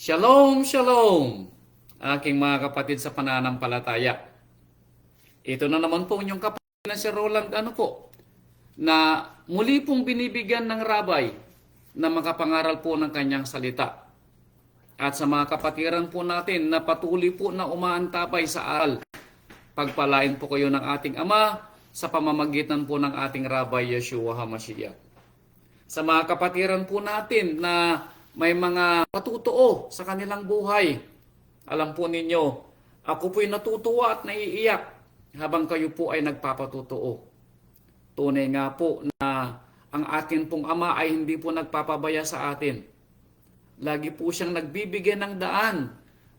Shalom, shalom, aking mga kapatid sa pananampalataya. Ito na naman po inyong kapatid na si Roland na muli pong binibigyan ng rabay na makapangaral po ng kanyang salita. At sa mga kapatiran po natin na patuloy po na umaantabay sa aral, pagpalain po kayo ng ating Ama sa pamamagitan po ng ating Rabay Yeshua HaMashiach. Sa mga kapatiran po natin na may mga patutuo sa kanilang buhay. Alam po ninyo, ako po'y natutuwa at naiiyak habang kayo po ay nagpapatutuo. Tunay nga po na ang atin pong Ama ay hindi po nagpapabaya sa atin. Lagi po siyang nagbibigay ng daan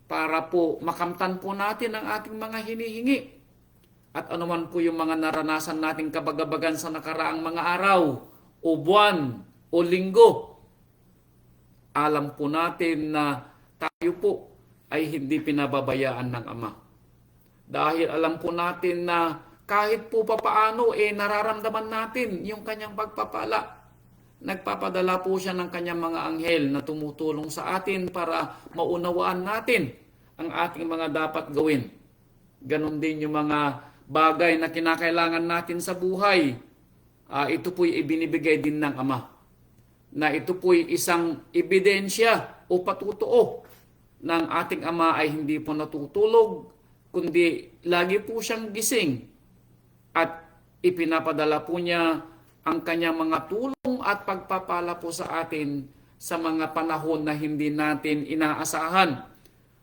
para po makamtan po natin ang ating mga hinihingi. At anuman po yung mga naranasan nating kabagabagan sa nakaraang mga araw, o buwan, o linggo, alam po natin na tayo po ay hindi pinababayaan ng Ama. Dahil alam po natin na kahit po papaano nararamdaman natin yung kanyang pagpapala. Nagpapadala po siya ng kanyang mga anghel na tumutulong sa atin para maunawaan natin ang ating mga dapat gawin. Ganon din yung mga bagay na kinakailangan natin sa buhay. Ito po'y ibinibigay din ng Ama. Na ito po'y isang ebidensya o patutuo ng ating Ama ay hindi po natutulog, kundi lagi po siyang gising at ipinapadala po niya ang kanyang mga tulong at pagpapala po sa atin sa mga panahon na hindi natin inaasahan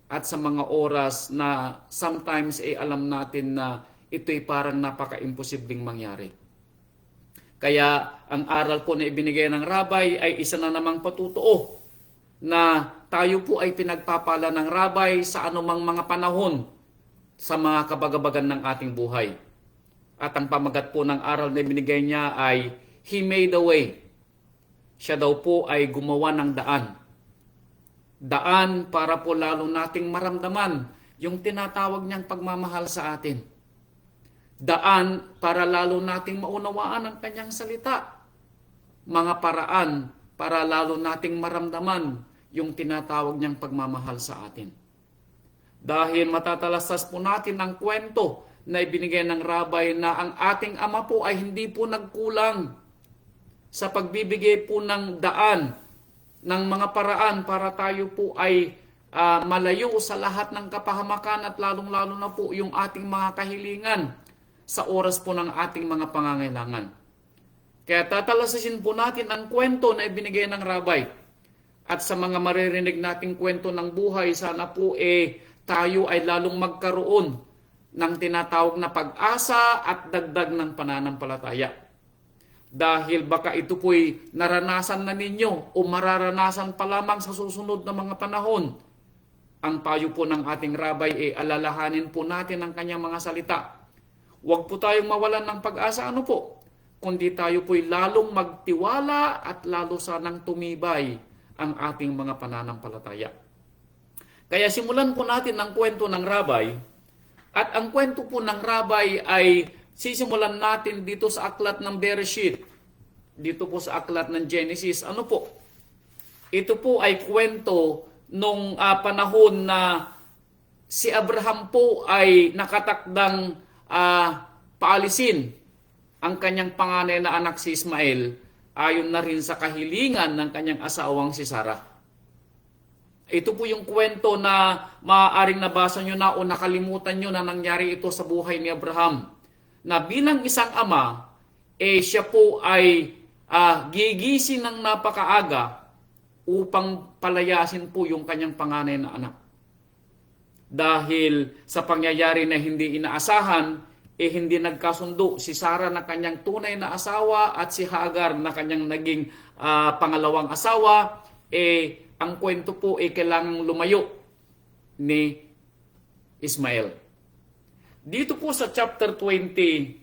at sa mga oras na sometimes alam natin na ito'y parang napaka-imposibleng mangyari. Kaya ang aral po na ibinigay ng Rabay ay isa na namang patutuo na tayo po ay pinagpapala ng Rabay sa anumang mga panahon sa mga kabagabagan ng ating buhay. At ang pamagat po ng aral na ibinigay niya ay He made a way. Siya daw po ay gumawa ng daan. Daan para po lalo nating maramdaman yung tinatawag niyang pagmamahal sa atin. Daan para lalo nating maunawaan ang kanyang salita. Mga paraan para lalo nating maramdaman yung tinatawag niyang pagmamahal sa atin. Dahil matatalastas po natin ang kwento na ibinigay ng Rabay na ang ating Ama po ay hindi po nagkulang sa pagbibigay po ng daan, ng mga paraan para tayo po ay malayo sa lahat ng kapahamakan at lalong-lalo na po yung ating mga kahilingan sa oras po ng ating mga pangangailangan. Kaya tatalasasin po natin ang kwento na ibinigay ng Rabay. At sa mga maririnig nating kwento ng buhay, sana po tayo ay lalong magkaroon ng tinatawag na pag-asa at dagdag ng pananampalataya. Dahil baka ito po'y naranasan na ninyo o mararanasan pa lamang sa susunod na mga panahon. Ang payo po ng ating Rabay alalahanin po natin ang kanyang mga salita. Huwag po tayong mawalan ng pag-asa, kundi tayo po'y lalong magtiwala at lalo sanang tumibay ang ating mga pananampalataya. Kaya simulan po natin ang kwento ng Rabay. At ang kwento po ng Rabay ay sisimulan natin dito sa aklat ng Bereshit. Dito po sa aklat ng Genesis. Ito po ay kwento nung panahon na si Abraham po ay nakatakdang paalisin ang kanyang panganay na anak si Ismael ayon na rin sa kahilingan ng kanyang asawang si Sarah. Ito po yung kwento na maaaring nabasa nyo na o nakalimutan nyo na nangyari ito sa buhay ni Abraham. Na bilang isang ama, siya po ay gigising ng napakaaga upang palayasin po yung kanyang panganay na anak. Dahil sa pangyayari na hindi inaasahan, hindi nagkasundo si Sarah na kanyang tunay na asawa at si Hagar na kanyang naging pangalawang asawa, ang kwento po kailangang lumayo ni Ismael. Dito po sa chapter 21,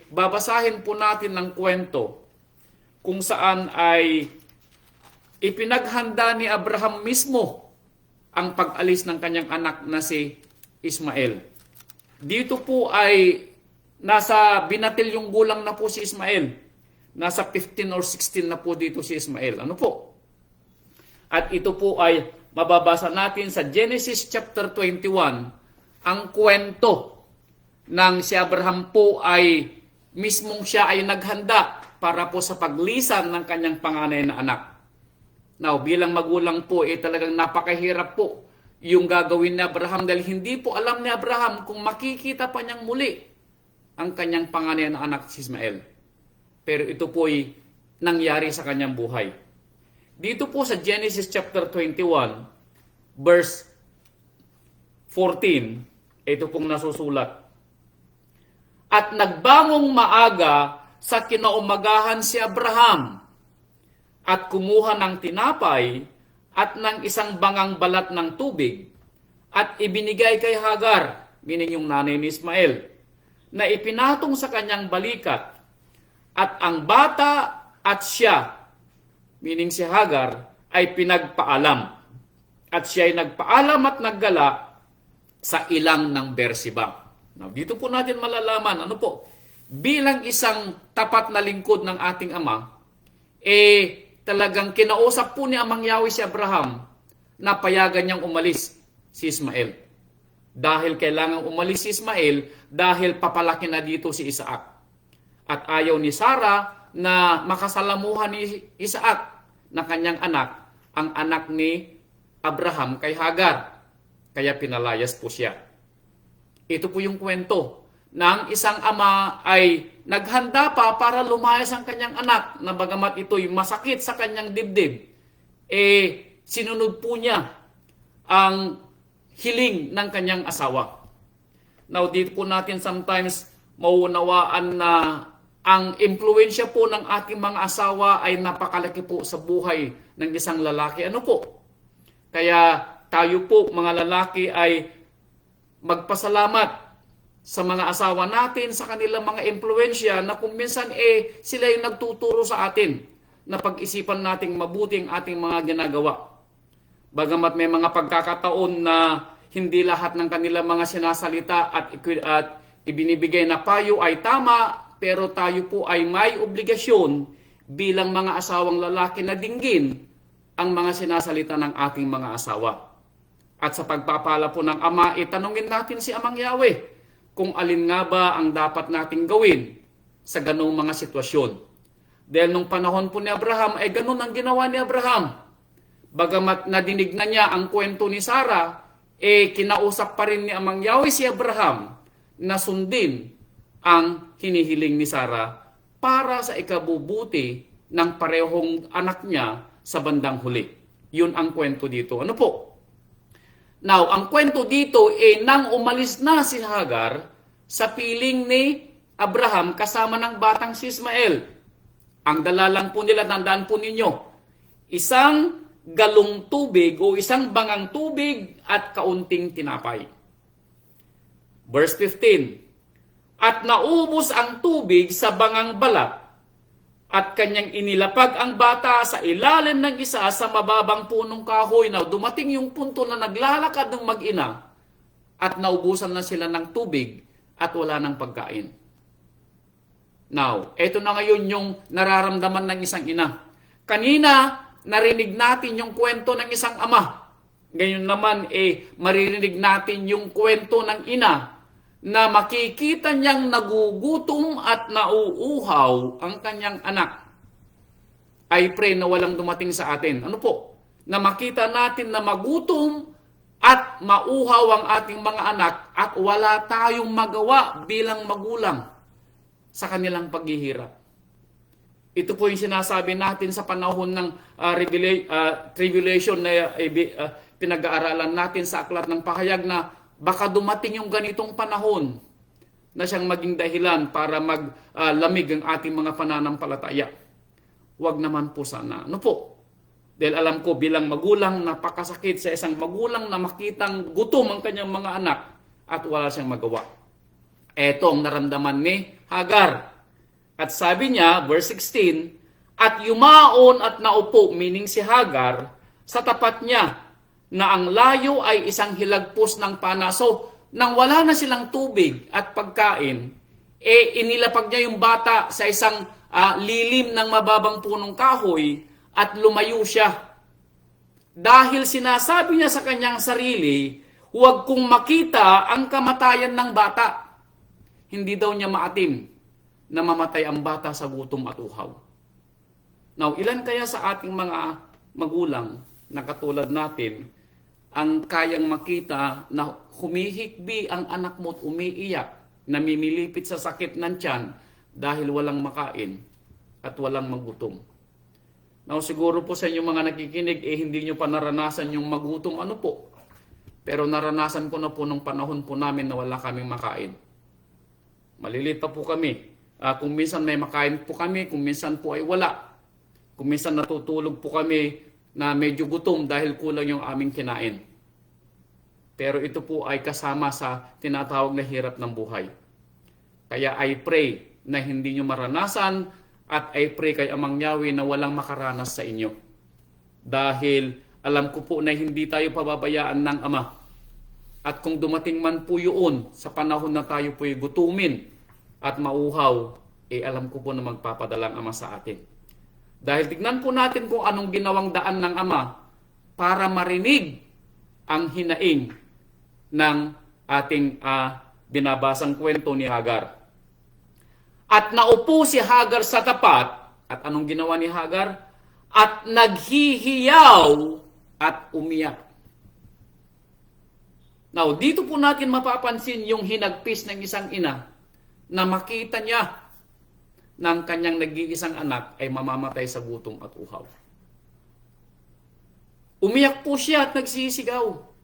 babasahin po natin ng kwento kung saan ay ipinaghanda ni Abraham mismo ang pag-alis ng kanyang anak na si Ismael. Dito po ay nasa binatilyong gulang na po si Ismael. Nasa 15 or 16 na po dito si Ismael. At ito po ay mababasa natin sa Genesis chapter 21, ang kwento ng si Abraham po ay mismong siya ay naghanda para po sa paglisan ng kanyang panganay na anak. Now, bilang magulang po, talagang napakahirap po yung gagawin ni Abraham dahil hindi po alam ni Abraham kung makikita pa niyang muli ang kanyang panganay na anak si Ismael. Pero ito po ay nangyari sa kanyang buhay. Dito po sa Genesis chapter 21, verse 14, ito pong nasusulat. At nagbangong maaga sa kinaumagahan si Abraham at kumuha ng tinapay at ng isang bangang balat ng tubig at ibinigay kay Hagar, meaning yung nanay ni Ismael, na ipinatong sa kanyang balikat. At ang bata at siya, meaning si Hagar, ay pinagpaalam. At siya ay nagpaalam at naggala sa ilang ng Berseba. Now, dito po natin malalaman, bilang isang tapat na lingkod ng ating Ama, talagang kinausap po ni Amang Yahweh si Abraham na payagan niyang umalis si Ismael. Dahil kailangang umalis si Ismael dahil papalaki na dito si Isaac. At ayaw ni Sarah na makasalamuhan ni Isaac na kanyang anak, ang anak ni Abraham kay Hagar. Kaya pinalayas po siya. Ito po yung kwento ng isang ama ay naghanda pa para lumayas ang kanyang anak na bagamat ito'y masakit sa kanyang dibdib. Sinunod po niya ang hiling ng kanyang asawa. Now, dito po natin sometimes mauunawaan na ang impluensya po ng ating mga asawa ay napakalaki po sa buhay ng isang lalaki. Kaya tayo po mga lalaki ay magpasalamat sa mga asawa natin, sa kanilang mga impluensya na kung minsan sila yung nagtuturo sa atin na pag-isipan nating mabuti ang ating mga ginagawa. Bagamat may mga pagkakataon na hindi lahat ng kanilang mga sinasalita at ibinibigay na payo ay tama, pero tayo po ay may obligasyon bilang mga asawang lalaki na dinggin ang mga sinasalita ng ating mga asawa. At sa pagpapala po ng Ama, itanungin natin si Amang Yahweh kung alin nga ba ang dapat nating gawin sa ganong mga sitwasyon. Dahil nung panahon po ni Abraham, ay ganon ang ginawa ni Abraham. Bagamat nadinig na niya ang kwento ni Sarah, kinausap pa rin ni Amang Yahweh si Abraham na sundin ang hinihiling ni Sarah para sa ikabubuti ng parehong anak niya sa bandang huli. Yun ang kwento dito. Now, ang kwento dito nang umalis na si Hagar sa piling ni Abraham kasama ng batang si Ismael. Ang dala lang po nila, tandaan po ninyo, isang galong tubig o isang bangang tubig at kaunting tinapay. Verse 15, at naubos ang tubig sa bangang balat at kanyang inilapag ang bata sa ilalim ng isa sa mababang punong kahoy. Now, dumating yung punto na naglalakad ng mag-ina at naubusan na sila ng tubig at wala ng pagkain. Now, eto na ngayon yung nararamdaman ng isang ina. Kanina, narinig natin yung kwento ng isang ama. Ngayon naman, maririnig natin yung kwento ng ina na makikita niyang nagugutom at nauuhaw ang kanyang anak. I pray na walang dumating sa atin. Na makita natin na magutom at mauhaw ang ating mga anak at wala tayong magawa bilang magulang sa kanilang paghihirap. Ito po yung sinasabi natin sa panahon ng tribulation na pinag-aaralan natin sa Aklat ng Pahayag na baka dumating yung ganitong panahon na siyang maging dahilan para maglamig ang ating mga pananampalataya. Huwag naman po sana. Dahil alam ko bilang magulang, napakasakit sa isang magulang na makitang gutom ang kanyang mga anak at wala siyang magawa. Eto ang naramdaman ni Hagar. At sabi niya, verse 16, at yumaon at naupo, meaning si Hagar, sa tapat niya, na ang layo ay isang hilagpos ng panaso. Nang wala na silang tubig at pagkain, inilapag niya yung bata sa isang lilim ng mababang punong kahoy at lumayo siya. dahil sinasabi niya sa kanyang sarili, huwag kong makita ang kamatayan ng bata. Hindi daw niya maatim na mamatay ang bata sa gutom at uhaw. Now, ilan kaya sa ating mga magulang na katulad natin ang kayang makita na humihikbi ang anak mo at umiiyak, namimilipit sa sakit ng tiyan dahil walang makain at walang magutom? Now, siguro po sa inyo mga nakikinig, hindi nyo pa naranasan yung magutom, ano po? Pero naranasan ko na po nung panahon po namin na wala kaming makain. Malilit pa po kami. Kung minsan may makain po kami, kung minsan po ay wala. Kung minsan natutulog po kami na medyo gutom dahil kulang yung aming kinain. Pero ito po ay kasama sa tinatawag na hirap ng buhay. Kaya I pray na hindi nyo maranasan at I pray kay Amang Yahweh na walang makaranas sa inyo. Dahil alam ko po na hindi tayo pababayaan ng Ama. At kung dumating man po yun sa panahon na tayo po'y gutumin at mauhaw, alam ko po na magpapadala ang Ama sa atin. Dahil tignan po natin kung anong ginawang daan ng Ama para marinig ang hinaing ng ating binabasang kwento ni Hagar. At naupo si Hagar sa tapat, at anong ginawa ni Hagar? At naghihiyaw at umiyak. Now, dito po natin mapapansin yung hinagpis ng isang ina na makita niya ng kanyang nag-iisang anak ay mamamatay sa gutom at uhaw. Umiyak po siya at nagsisigaw.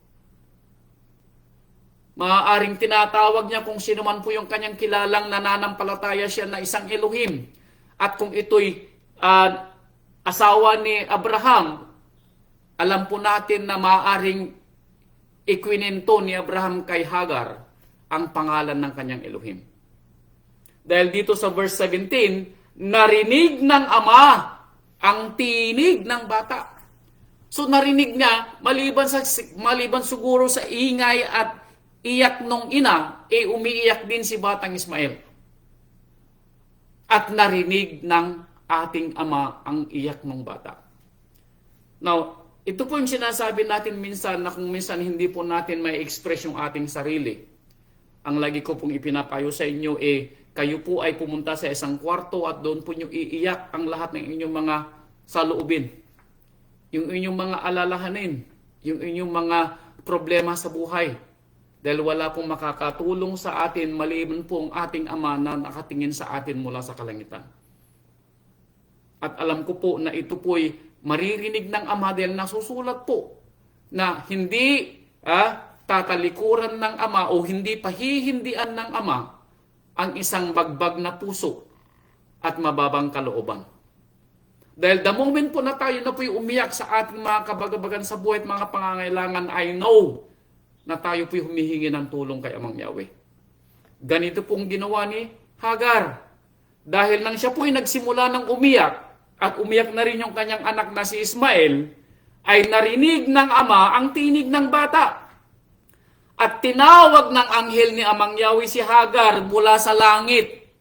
Maaaring tinatawag niya kung sino man po yung kanyang kilalang nananampalataya siya na isang Elohim. At kung ito'y asawa ni Abraham, alam po natin na maaaring ikwinento ni Abraham kay Hagar ang pangalan ng kanyang Elohim. Dahil dito sa verse 17, narinig ng Ama ang tinig ng bata. So narinig niya, maliban siguro sa ingay at iyak nung ina, umiiyak din si batang Ismael. At narinig ng ating Ama ang iyak ng bata. Now, ito po yung sinasabi natin minsan na kung minsan hindi po natin may express yung ating sarili. Ang lagi ko pong ipinapayo sa inyo kayo po ay pumunta sa isang kwarto at doon po nyo iiyak ang lahat ng inyong mga saloobin. Yung inyong mga alalahanin, yung inyong mga problema sa buhay. Dahil wala pong makakatulong sa atin maliban po ang ating Ama na nakatingin sa atin mula sa kalangitan. At alam ko po na ito po'y maririnig ng Ama dahil nasusulat po na hindi tatalikuran ng Ama o hindi pahihindian ng Ama ang isang bagbag na puso at mababang kalooban. Dahil the moment po na tayo na po'y umiyak sa ating mga kabagabagan sa buhay at mga pangangailangan, I know na tayo po'y humihingi ng tulong kay Amang Yahweh. Ganito pong ginawa ni Hagar. Dahil nang siya po'y nagsimula ng umiyak, at umiyak na rin yung kanyang anak na si Ismael, ay narinig ng Ama ang tinig ng bata. At tinawag ng anghel ni Amang Yahweh si Hagar mula sa langit.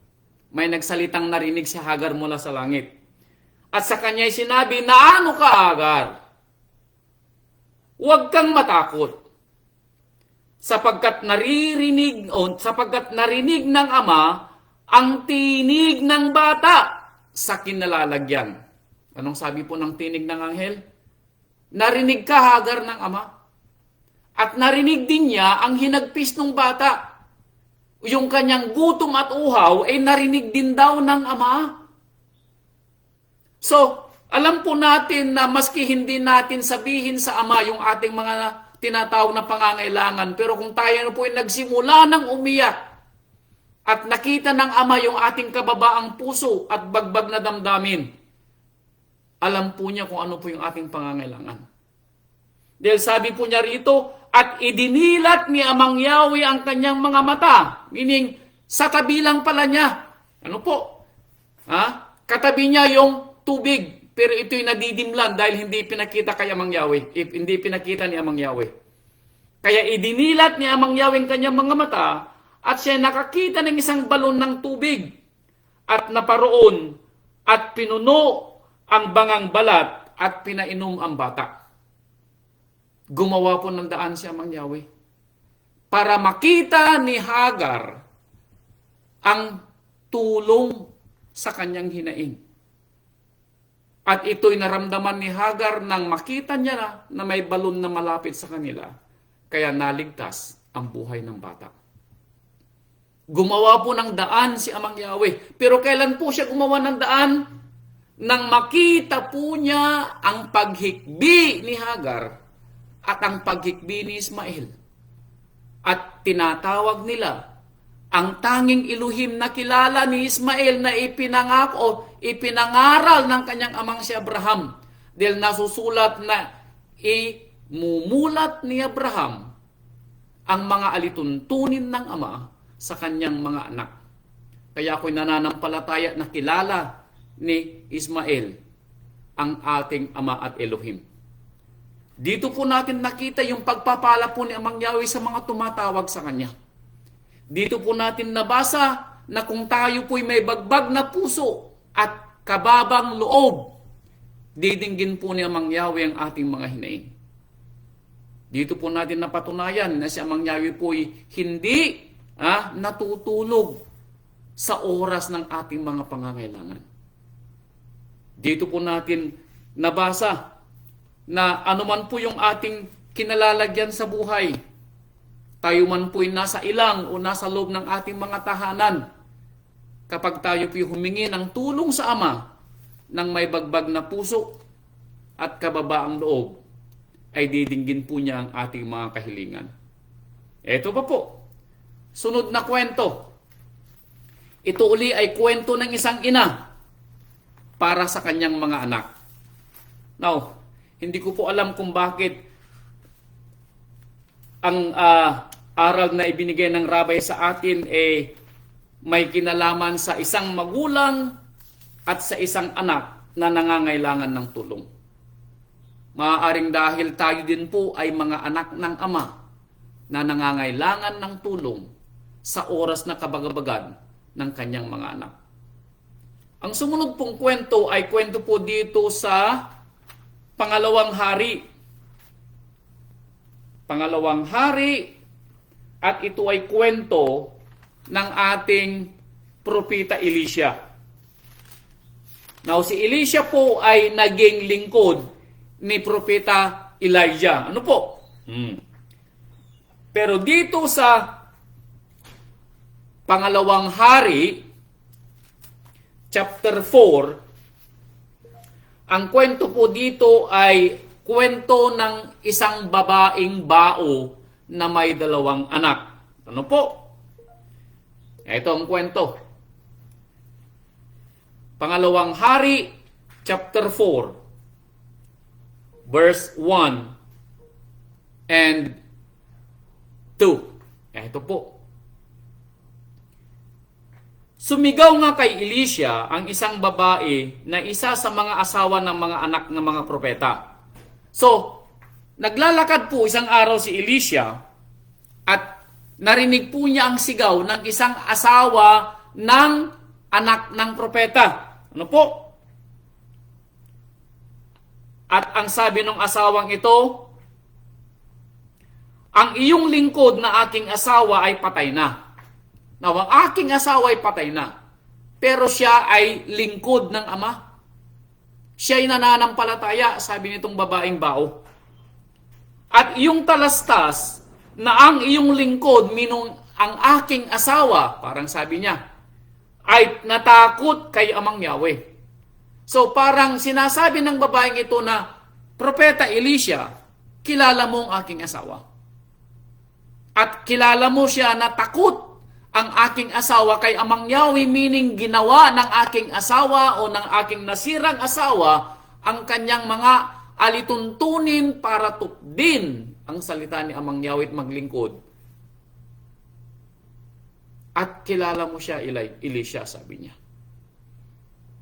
May nagsalitang narinig si Hagar mula sa langit. At sa kanya'y sinabi, na ano ka, Hagar? Huwag kang matakot. Sapagkat narinig ng Ama ang tinig ng bata sa kinalalagyan. Anong sabi po ng tinig ng anghel? Narinig ka, Hagar, ng Ama. At narinig din niya ang hinagpis ng bata. Yung kanyang gutom at uhaw ay narinig din daw ng Ama. So, alam po natin na maski hindi natin sabihin sa Ama yung ating mga tinatawag na pangangailangan, pero kung tayo na po ay nagsimula ng umiyak at nakita ng Ama yung ating kababaang puso at bagbag na damdamin, alam po niya kung ano po yung ating pangangailangan. Dahil sabi po niya rito, at idinilat ni Amang Yahweh ang kanyang mga mata. Meaning, sa kabilang pala niya. Ano po? Katabi niya yung tubig. Pero ito'y nadidimlan dahil hindi pinakita kay Amang Yahweh. Hindi pinakita ni Amang Yahweh. Kaya idinilat ni Amang Yahweh ang kanyang mga mata at siya nakakita ng isang balon ng tubig. At naparoon at pinuno ang bangang balat at pinainom ang bata. Gumawa po ng daan si Amang Yahweh para makita ni Hagar ang tulong sa kanyang hinaing. At ito'y naramdaman ni Hagar nang makita niya na may balon na malapit sa kanila, kaya naligtas ang buhay ng bata. Gumawa po ng daan si Amang Yahweh. Pero kailan po siya gumawa ng daan? Nang makita po niya ang paghikbi ni Hagar at ang paghikbi ni Ismael. At tinatawag nila ang tanging Elohim na kilala ni Ismael na ipinangako o ipinangaral ng kanyang amang si Abraham. Dahil nasusulat na imumulat ni Abraham ang mga alituntunin ng ama sa kanyang mga anak. Kaya ako'y nananampalataya na kilala ni Ismael ang ating ama at Elohim. Dito po natin nakita yung pagpapala po ni Amang Yahweh sa mga tumatawag sa kanya. Dito po natin nabasa na kung tayo po'y may bagbag na puso at kababang loob, didinggin po ni Amang Yahweh ang ating mga hinaing. Dito po natin napatunayan na si Amang Yahweh po'y hindi natutulog sa oras ng ating mga pangangailangan. Dito po natin nabasa na anuman po yung ating kinalalagyan sa buhay, tayo man po'y nasa ilang o nasa loob ng ating mga tahanan, kapag tayo po'y humingi ng tulong sa Ama ng may bagbag na puso at kababaang loob, ay didinggin po niya ang ating mga kahilingan. Ito pa po, sunod na kwento. Ito uli ay kwento ng isang ina para sa kanyang mga anak. Now, hindi ko po alam kung bakit ang aral na ibinigay ng rabbi sa atin may kinalaman sa isang magulang at sa isang anak na nangangailangan ng tulong. Maaaring dahil tayo din po ay mga anak ng ama na nangangailangan ng tulong sa oras na kabagabagan ng kanyang mga anak. Ang sumunod pong kwento ay kwento po dito sa Pangalawang Hari. Pangalawang Hari, at ito ay kwento ng ating propeta Elisha. Now, si Elisha po ay naging lingkod ni propeta Elijah. Ano po? Pero dito sa Pangalawang Hari, chapter 4, ang kwento po dito ay kwento ng isang babaeng bao na may 2 anak. Ano po? Ito ang kwento. Pangalawang Hari, chapter 4, verse 1 and 2. Ito po. Sumigaw nga kay Elisha ang isang babae na isa sa mga asawa ng mga anak ng mga propeta. So, naglalakad po isang araw si Elisha at narinig po niya ang sigaw ng isang asawa ng anak ng propeta. Ano po? At ang sabi ng asawang ito, ang iyong lingkod na aking asawa ay patay na. Now, ang aking asawa ay patay na, pero siya ay lingkod ng ama. Siya ay nananampalataya, sabi nitong babaeng bao. At iyong talastas na ang iyong lingkod, minong ang aking asawa, parang sabi niya, ay natakot kay Amang Yahweh. So parang sinasabi ng babaeng ito na, Propeta Elisha, kilala mo ang aking asawa. At kilala mo siya na takot ang aking asawa kay Amang Yahweh, meaning ginawa ng aking asawa o ng aking nasirang asawa ang kanyang mga alituntunin para tukdin ang salita ni Amang Yahweh at maglingkod. At kilala mo siya, Elisha, sabi niya.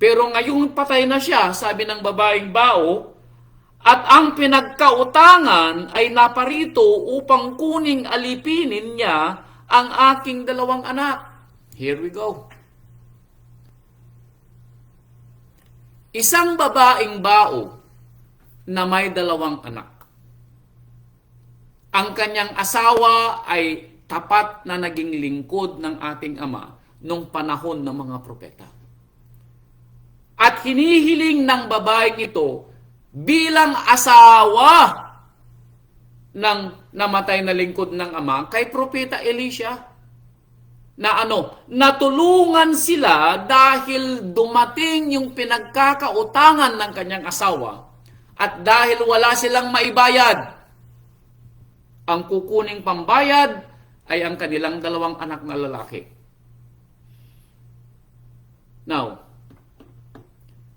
Pero ngayong patay na siya, sabi ng babaeng bao, at ang pinagkautangan ay naparito upang kuning alipinin niya ang aking 2 anak. Here we go. Isang babaeng bao na may 2 anak. ang kanyang asawa ay tapat na naging lingkod ng ating Ama nung panahon ng mga propeta. At hinihiling ng babaeng ito bilang asawa ng namatay na lingkod ng Ama kay Propeta Elisha na natulungan sila dahil dumating yung pinagkakautangan ng kanyang asawa at dahil wala silang maibayad, ang kukuning pambayad ay ang kanilang 2 anak na lalaki. Now,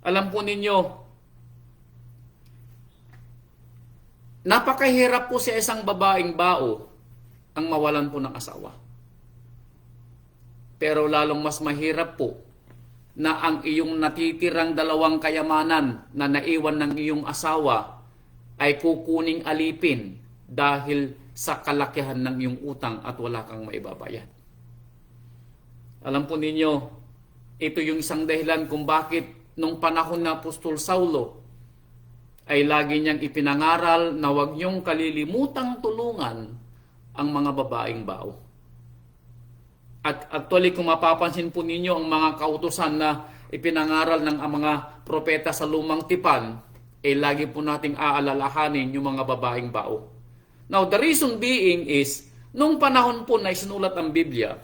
alam po ninyo, napakahirap po sa isang babaeng bao ang mawalan po ng asawa. Pero lalong mas mahirap po na ang iyong natitirang 2 kayamanan na naiwan ng iyong asawa ay kukuning alipin dahil sa kalakihan ng iyong utang at wala kang maibabayad. Alam po ninyo, ito yung isang dahilan kung bakit nung panahon na Apostol Saulo ay lagi niyang ipinangaral na huwag niyong kalilimutang tulungan ang mga babaeng bao. At actually, kung mapapansin po ninyo ang mga kautusan na ipinangaral ng mga propeta sa lumang tipan, lagi po nating aalalahanin yung mga babaeng bao. Now, the reason being is, nung panahon po na isinulat ang Biblia,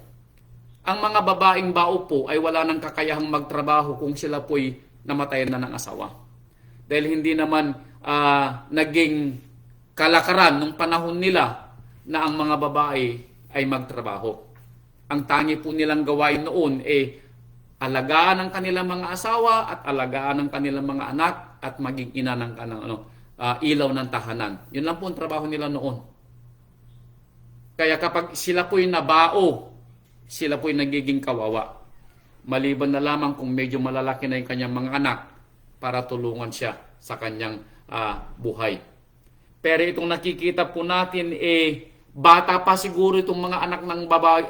ang mga babaeng bao po ay wala nang kakayahang magtrabaho kung sila po'y namatayan na ng asawa. Dahil hindi naman naging kalakaran nung panahon nila na ang mga babae ay magtrabaho. Ang tangi po nilang gawain noon alagaan ang kanilang mga asawa at alagaan ang kanilang mga anak at maging ina ng ilaw ng tahanan. Yun lang po ang trabaho nila noon. Kaya kapag sila po'y nabao, sila po'y nagiging kawawa. Maliban na lamang kung medyo malalaki na yung kanyang mga anak para tulungan siya sa kanyang buhay. Pero itong nakikita po natin, bata pa siguro itong mga anak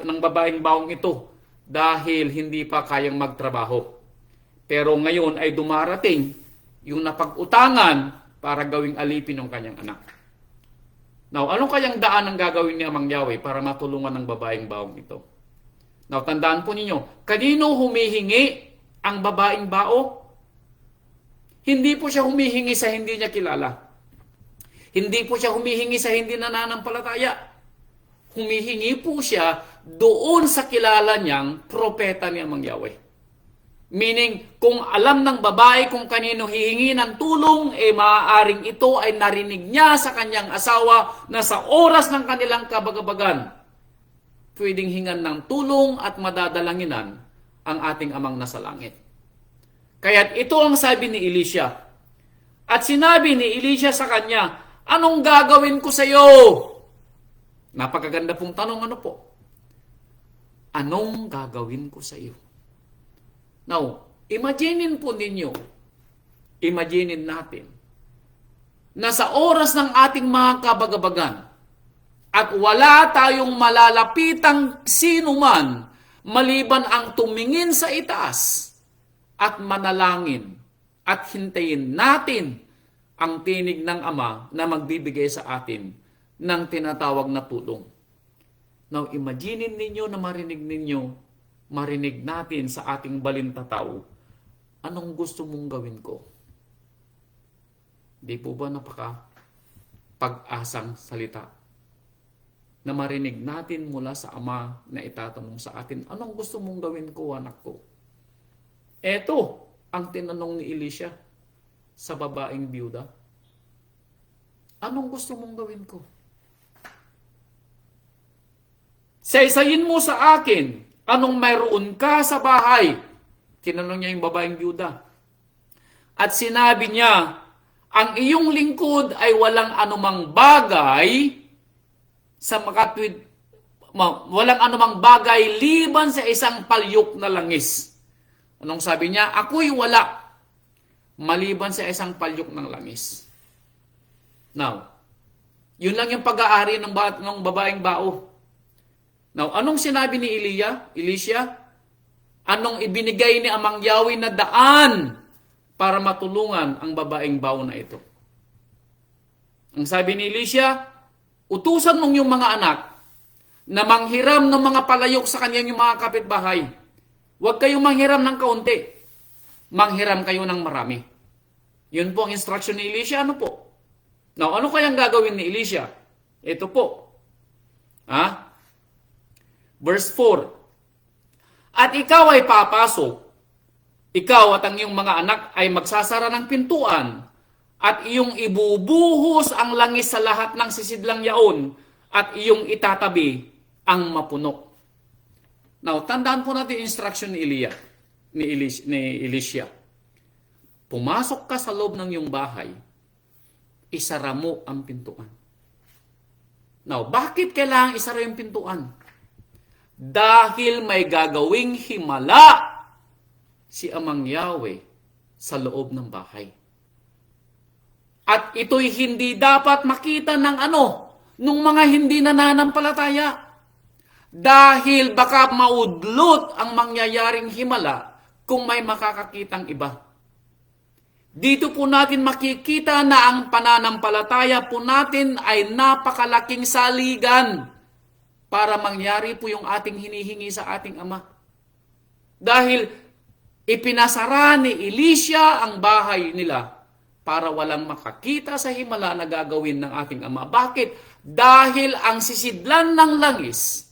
ng babaeng baong ito dahil hindi pa kayang magtrabaho. Pero ngayon ay dumarating yung napag-utangan para gawing alipin ng kanyang anak. Now, anong kayang daan ang gagawin ni Amang Yahweh para matulungan ng babaeng baong ito? Now, tandaan po ninyo, kanino humihingi ang babaeng bao? Hindi po siya humihingi sa hindi niya kilala. Hindi po siya humihingi sa hindi nananampalataya. Humihingi po siya doon sa kilala niyang propeta ni Amang Yahweh. Meaning, kung alam ng babae kung kanino hihingi ng tulong, maaaring ito ay narinig niya sa kanyang asawa na sa oras ng kanilang kabagabagan, pwedeng hingan ng tulong at madadalanginan ang ating Amang nasa langit. Kaya't ito ang sabi ni Elisha. At sinabi ni Elisha sa kanya, anong gagawin ko sa iyo? Napakaganda pong tanong, ano po? Anong gagawin ko sa iyo? Now, imaginin po ninyo, imaginin natin, na sa oras ng ating mga kabagabagan, at wala tayong malalapitang sino man, maliban ang tumingin sa itaas, at manalangin, at hintayin natin ang tinig ng Ama na magbibigay sa atin ng tinatawag na tulong. Now, imaginin ninyo na marinig natin sa ating balintataw, anong gusto mong gawin ko? Di po ba pag-asang salita? Na marinig natin mula sa Ama na itatanong sa atin, anong gusto mong gawin ko, anak ko? Eto ang tinanong ni Elisha sa babaeng biyuda. Anong gusto mong gawin ko? Saysayin mo sa akin, anong mayroon ka sa bahay? Tinanong niya yung babaeng biyuda. At sinabi niya, ang iyong lingkod ay walang anumang bagay walang anumang bagay liban sa isang palyok na langis. Anong sabi niya? Ako'y wala maliban sa isang palyok ng langis. Now, yun lang yung pag-aari ng babaeng bao. Now, anong sinabi ni Elisha? Anong ibinigay ni Amang Yahweh na daan para matulungan ang babaeng bao na ito? Ang sabi ni Elisha, utusan mong yung mga anak na manghiram ng mga palayok sa kanyang yung mga kapitbahay. Huwag kayong manghiram ng kaunti. Manghiram kayo ng marami. Yun po ang instruction ni Elisha. Ano po? Now, ano kayang gagawin ni Elisha? Ito po. Verse 4. At ikaw ay papasok. Ikaw at ang iyong mga anak ay magsasara ng pintuan at iyong ibubuhos ang langis sa lahat ng sisidlang yaon at iyong itatabi ang mapuno. Now, tandaan po natin instruction ni Elisha. Pumasok ka sa loob ng iyong bahay, isara mo ang pintuan. Now, bakit kailangang isara yung pintuan? Dahil may gagawing himala si Amang Yahweh sa loob ng bahay. At ito'y hindi dapat makita ng nung mga hindi nananampalataya. Dahil baka maudlot ang mangyayaring himala kung may makakakitang iba. Dito po natin makikita na ang pananampalataya po natin ay napakalaking saligan para mangyari po yung ating hinihingi sa ating Ama. Dahil ipinasara ni Elisha ang bahay nila para walang makakita sa himala na gagawin ng ating Ama. Bakit? Dahil ang sisidlan ng langis,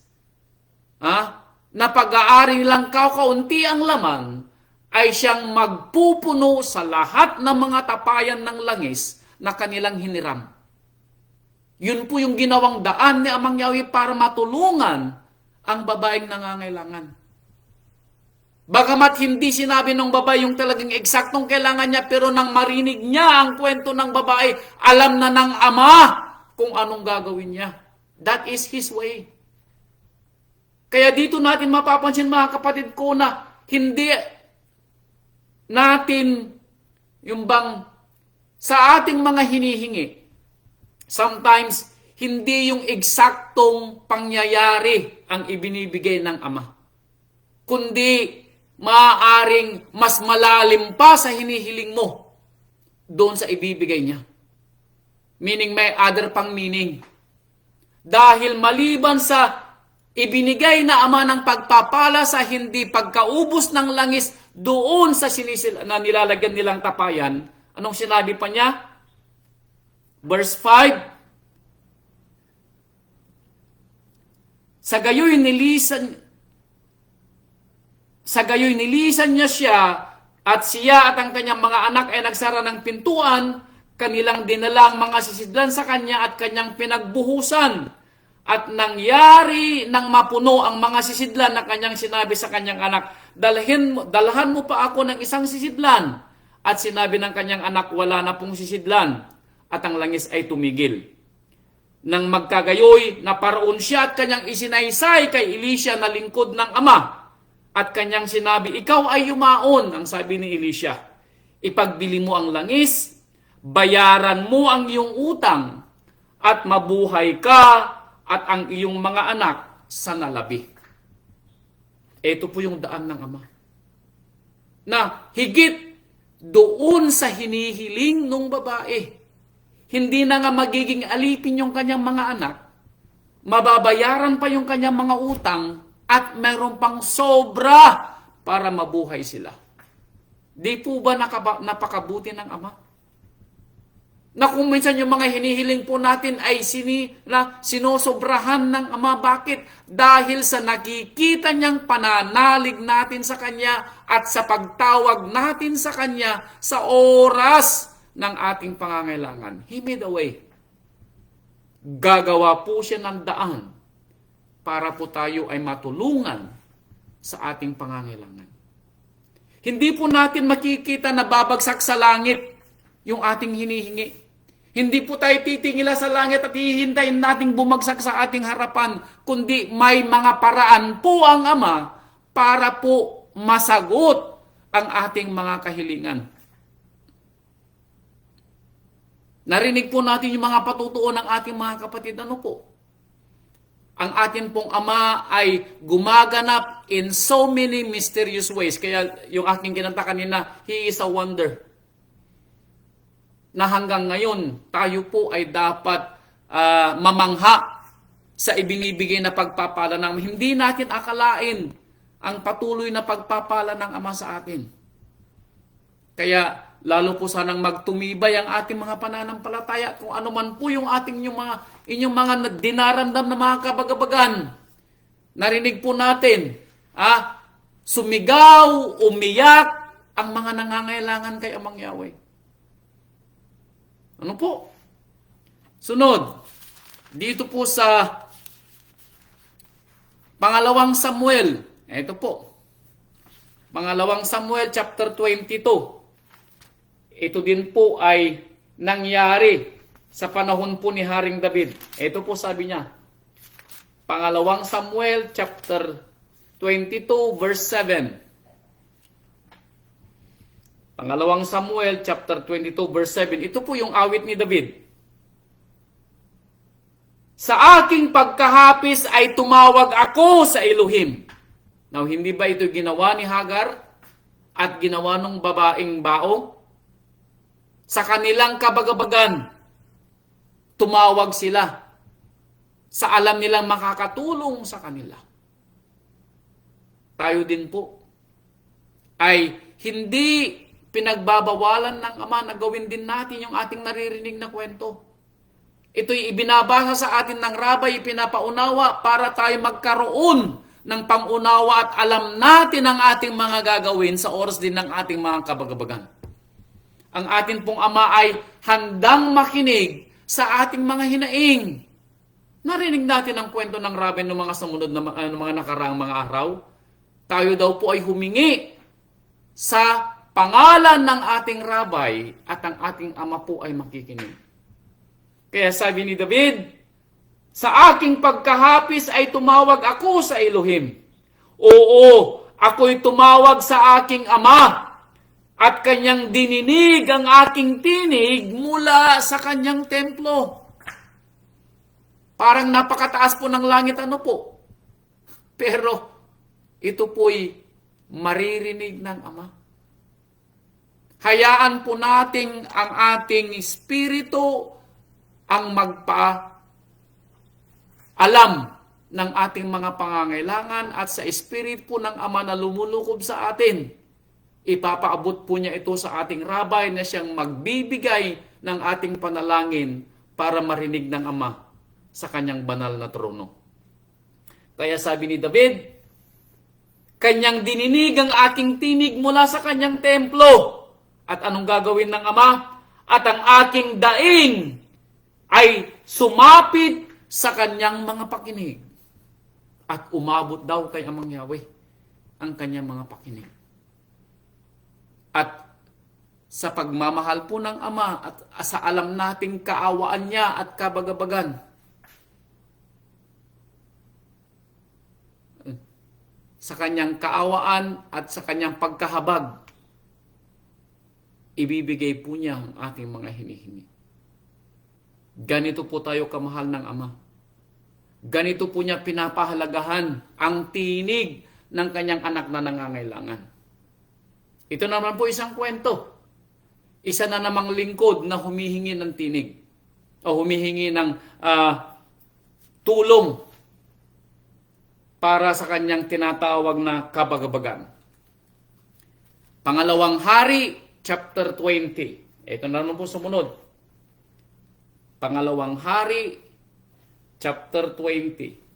na pag-aari lang kaunti ang laman, ay siyang magpupuno sa lahat ng mga tapayan ng langis na kanilang hiniram. Yun po yung ginawang daan ni Amang Yahweh para matulungan ang babaeng nangangailangan. Bagamat hindi sinabi ng babae yung talagang eksaktong kailangan niya, pero nang marinig niya ang kwento ng babae, alam na ng Ama kung anong gagawin niya. That is His way. Kaya dito natin mapapansin, mga kapatid ko, na hindi natin yung bang sa ating mga hinihingi, sometimes hindi yung eksaktong pangyayari ang ibinibigay ng Ama, kundi maaaring mas malalim pa sa hinihiling mo doon sa ibibigay niya. Meaning may other pang meaning. Dahil maliban sa ibinigay na Ama ng pagpapala sa hindi pagkaubos ng langis doon sa na nilalagyan nilang tapayan, anong sinabi pa niya? Verse 5, Sa gayoy nilisan niya siya at siya at ang kanyang mga anak ay nagsara ng pintuan, kanilang dinala ang mga sisidlan sa kanya at kanyang pinagbuhusan. At nangyari nang mapuno ang mga sisidlan na kanyang sinabi sa kanyang anak, dalhan mo pa ako ng isang sisidlan. At sinabi ng kanyang anak, wala na pong sisidlan. At ang langis ay tumigil. Nang magkagayoy, naparoon siya at kanyang isinaysay kay Elisha na lingkod ng Ama. At kanyang sinabi, ikaw ay yumaon, ang sabi ni Elisha. Ipagbili mo ang langis, bayaran mo ang iyong utang, at mabuhay ka at ang iyong mga anak sa nalabi. Ito po yung daan ng Ama. Na higit doon sa hinihiling ng babae, hindi na nga magiging alipin yung kanyang mga anak, mababayaran pa yung kanyang mga utang, at mayroon pang sobra para mabuhay sila. Di po ba napakabuti ng Ama? Na kung minsan yung mga hinihiling po natin ay sinosobrahan ng Ama. Bakit? Dahil sa nakikita niyang pananalig natin sa Kanya at sa pagtawag natin sa Kanya sa oras ng ating pangangailangan. He made a way. Gagawa po siya ng daan para po tayo ay matulungan sa ating pangangailangan. Hindi po natin makikita na babagsak sa langit yung ating hinihingi. Hindi po tayo titingila sa langit at hihintayin nating bumagsak sa ating harapan, kundi may mga paraan po ang Ama para po masagot ang ating mga kahilingan. Narinig po natin yung mga patutuon ng ating mga kapatid. Ano po? Ang ating pong Ama ay gumaganap in so many mysterious ways. Kaya yung aking kinanta kanina, He is a wonder. Na hanggang ngayon, tayo po ay dapat mamangha sa ibinibigay na pagpapala ng hindi natin akalain ang patuloy na pagpapala ng Ama sa atin. Kaya lalo po sanang magtumibay ang ating mga pananampalataya kung ano man po yung inyong mga dinaramdam na mga kabagabagan. Narinig po natin, sumigaw, umiyak ang mga nangangailangan kay Amang Yahweh. Ano po? Sunod, dito po sa Pangalawang Samuel, ito po, Pangalawang Samuel chapter 22. Ito din po ay nangyari sa panahon po ni Haring David. Ito po sabi niya, Pangalawang Samuel chapter 22 verse 7. Pangalawang Samuel chapter 22 verse 7. Ito po yung awit ni David. Sa aking pagkahapis ay tumawag ako sa Elohim. Now, hindi ba ito ginawa ni Hagar at ginawa ng babaeng Bao? Sa kanilang kabagabagan, tumawag sila sa alam nilang makakatulong sa kanila. Tayo din po ay hindi pinagbabawalan ng Ama na gawin din natin yung ating naririnig na kwento. Ito'y ibinabasa sa atin ng rabay, ipinapaunawa para tayo magkaroon ng pangunawa at alam natin ang ating mga gagawin sa oras din ng ating mga kabagabagan. Ang atin pong Ama ay handang makinig sa ating mga hinaing. Narinig natin ang kwento ng rabay ng mga sumunod na mga nakaraang mga araw. Tayo daw po ay humingi sa pangalan ng ating rabay at ang ating Ama po ay makikinig. Kaya sabi ni David, sa aking pagkahapis ay tumawag ako sa Elohim. Oo, ako'y tumawag sa aking Ama at kanyang dininig ang aking tinig mula sa kanyang templo. Parang napakataas po ng langit, ano po? Pero ito po'y maririnig ng Ama. Hayaan po nating ang ating espiritu ang magpa-alam ng ating mga pangangailangan at sa Spirit po ng Ama na lumulukob sa atin. Ipapaabot po niya ito sa ating rabay na siyang magbibigay ng ating panalangin para marinig ng Ama sa kanyang banal na trono. Kaya sabi ni David, kanyang dininig ang aking tinig mula sa kanyang templo. At anong gagawin ng Ama? At ang aking daing ay sumapit sa kanyang mga pakinig. At umabot daw kay Amang Yahweh ang kanyang mga pakinig. At sa pagmamahal po ng Ama at sa alam nating kaawaan niya at kabagabagan, sa kanyang kaawaan at sa kanyang pagkahabag, ibibigay po niya ang ating mga hinihingi. Ganito po tayo kamahal ng Ama. Ganito po niya pinapahalagahan ang tinig ng kanyang anak na nangangailangan. Ito naman po isang kwento. Isa na namang lingkod na humihingi ng tinig o humihingi ng tulong para sa kanyang tinatawag na kabagabagan. Pangalawang Hari, chapter 20. Ito na naman po sumunod. Pangalawang Hari, chapter 20.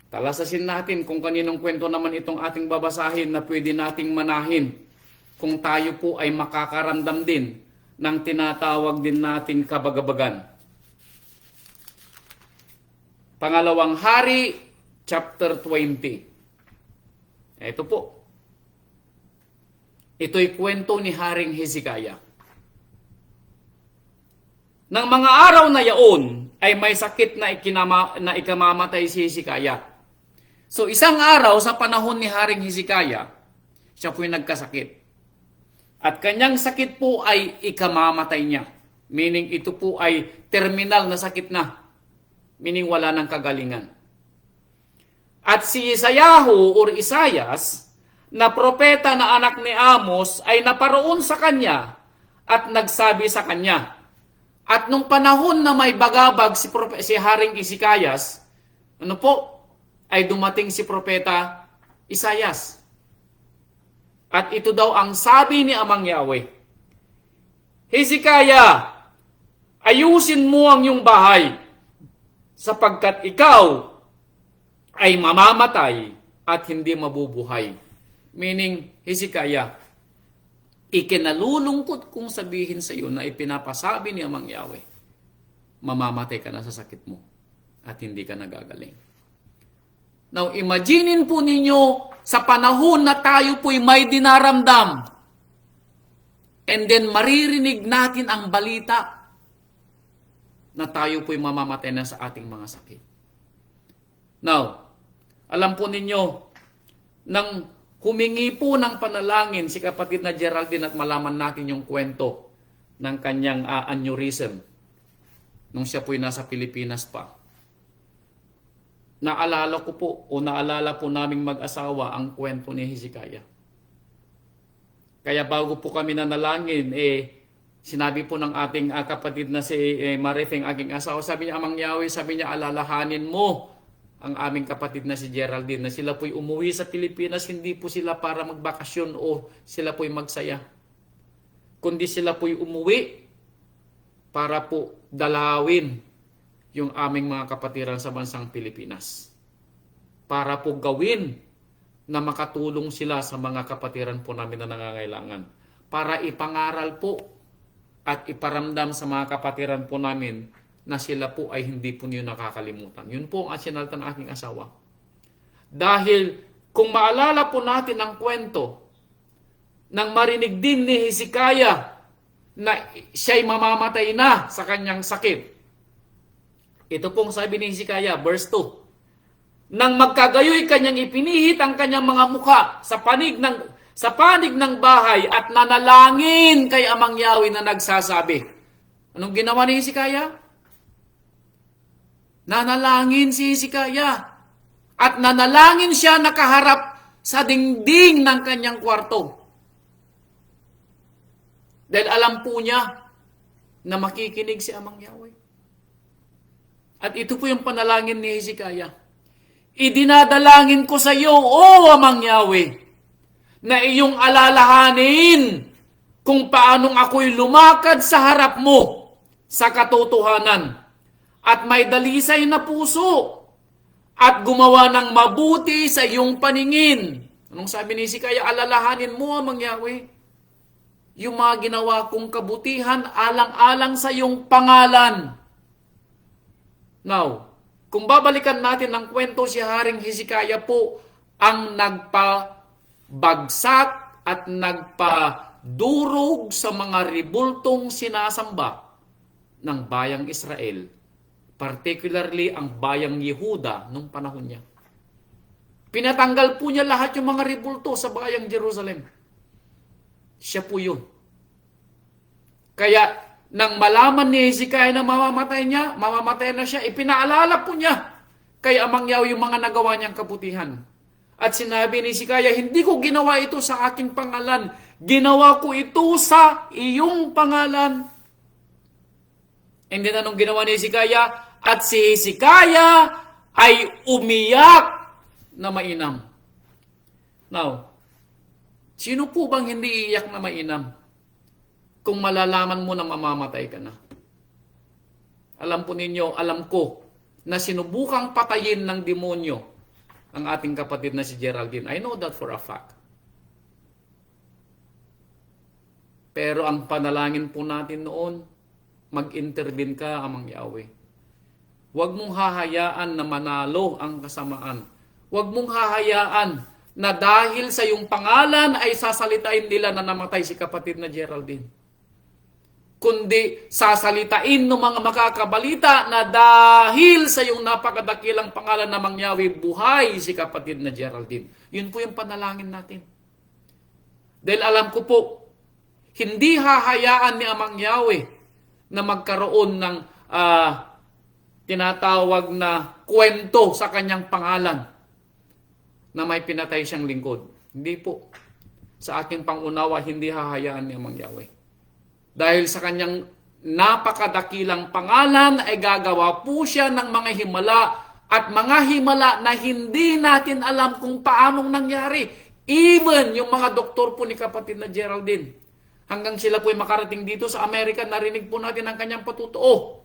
Talasasin natin kung kaninong kwento naman itong ating babasahin na pwede nating manahin kung tayo po ay makakaramdam din ng tinatawag din natin kabagabagan. Pangalawang Hari, chapter 20. Ito po. Ito'y kwento ni Haring Hezekiah. Nang mga araw na yaon, ay may sakit na ikamamatay si Hezekiah. So isang araw sa panahon ni Haring Hezekiah, siya po'y nagkasakit. At kanyang sakit po ay ikamamatay niya. Meaning ito po ay terminal na sakit na. Meaning wala ng kagalingan. At si Isayahu or Isayas, na propeta na anak ni Amos, ay naparoon sa kanya at nagsabi sa kanya, At nung panahon na may bagabag si Haring Isikayas, ano po, ay dumating si Propeta Isayas. At ito daw ang sabi ni Amang Yahweh, Hezekiah, ayusin mo ang iyong bahay, sapagkat ikaw ay mamamatay at hindi mabubuhay. Meaning, Hezekiah, ikinalulungkot kong sabihin sa iyo na ipinapasabi ni Amang Yahweh, mamamatay ka na sa sakit mo at hindi ka nagagaling. Now, imaginin po ninyo sa panahon na tayo po'y may dinaramdam and then maririnig natin ang balita na tayo po'y mamamatay na sa ating mga sakit. Now, alam po ninyo, nang humingi po ng panalangin si kapatid na Geraldine at malaman natin yung kwento ng kanyang aneurysm nung siya po'y nasa Pilipinas pa. Naalala ko po o naalala po naming mag-asawa ang kwento ni Hezekiah. Kaya bago po kami nanalangin, sinabi po ng ating kapatid na si Marifeng, aking asawa, sabi niya, Amang Yahweh, sabi niya, alalahanin mo ang aming kapatid na si Geraldine na sila po'y umuwi sa Pilipinas, hindi po sila para magbakasyon o sila po'y magsaya. Kundi sila po'y umuwi para po dalawin yung aming mga kapatiran sa bansang Pilipinas. Para po gawin na makatulong sila sa mga kapatiran po namin na nangangailangan. Para ipangaral po at iparamdam sa mga kapatiran po namin na sila po ay hindi po niyo nakakalimutan. Yun po ang asinalta ng aking asawa. Dahil kung maalala po natin ang kwento nang marinig din ni Hezekiah na siya'y mamamatay na sa kanyang sakit. Ito pong sabi ni Hezekiah, verse 2. Nang magkagayoy kanyang ipinihit ang kanyang mga mukha sa panig ng bahay at nanalangin kay Amang Yahweh na nagsasabi. Anong ginawa ni Hezekiah? Nanalangin si Hezekiah. At nanalangin siya nakaharap sa dingding ng kanyang kwarto. Dahil alam po niya na makikinig si Amang Yahweh. At ito po yung panalangin ni Hezekiah. Idinadalangin ko sa iyo, O Amang Yahweh, na iyong alalahanin kung paanong ako'y lumakad sa harap mo sa katotohanan at may dalisay na puso at gumawa ng mabuti sa iyong paningin. Anong sabi ni Hezekiah? Alalahanin mo, Amang Yahweh, yung mga ginawa kong kabutihan alang-alang sa iyong pangalan. Now, kung babalikan natin ang kwento, si Haring Hezekiah po ang nagpabagsak at nagpadurog sa mga ribultong sinasamba ng bayang Israel, particularly ang bayang Yehuda nung panahon niya. Pinatanggal po niya lahat yung mga ribulto sa bayang Jerusalem. Siya po yun. Kaya, nang malaman ni Hezekiah na mamamatay na siya, ipinaalala po niya kay Amang Yahweh yung mga nagawa niyang kabutihan. At sinabi ni Hezekiah, hindi ko ginawa ito sa aking pangalan, ginawa ko ito sa iyong pangalan. And then anong ginawa ni Hezekiah? At si Hezekiah ay umiyak na mainam. Now, sino po bang hindi iiyak na mainam? Kung malalaman mo na mamamatay ka na. Alam po ninyo, alam ko, na sinubukang patayin ng demonyo ang ating kapatid na si Geraldine. I know that for a fact. Pero ang panalangin po natin noon, mag-intervene ka, Amang Yahweh. Huwag mong hahayaan na manalo ang kasamaan. Huwag mong hahayaan na dahil sa iyong pangalan ay sasalitain nila na namatay si kapatid na Geraldine. Kundi sasalitain ng mga makakabalita na dahil sa iyong napakadakilang pangalan na Amang Yahweh, buhay si kapatid na Geraldine. Yun po yung panalangin natin. Dahil alam ko po, hindi hahayaan ni Amang Yahweh na magkaroon ng tinatawag na kwento sa kanyang pangalan na may pinatay siyang lingkod. Hindi po. Sa aking pangunawa, hindi hahayaan ni Amang Yahweh. Dahil sa kanyang napakadakilang pangalan ay gagawa po siya ng mga himala at mga himala na hindi natin alam kung paanong nangyari. Even yung mga doktor po ni kapatid na Geraldine. Hanggang sila po ay makarating dito sa Amerika, narinig po natin ang kanyang patutuo.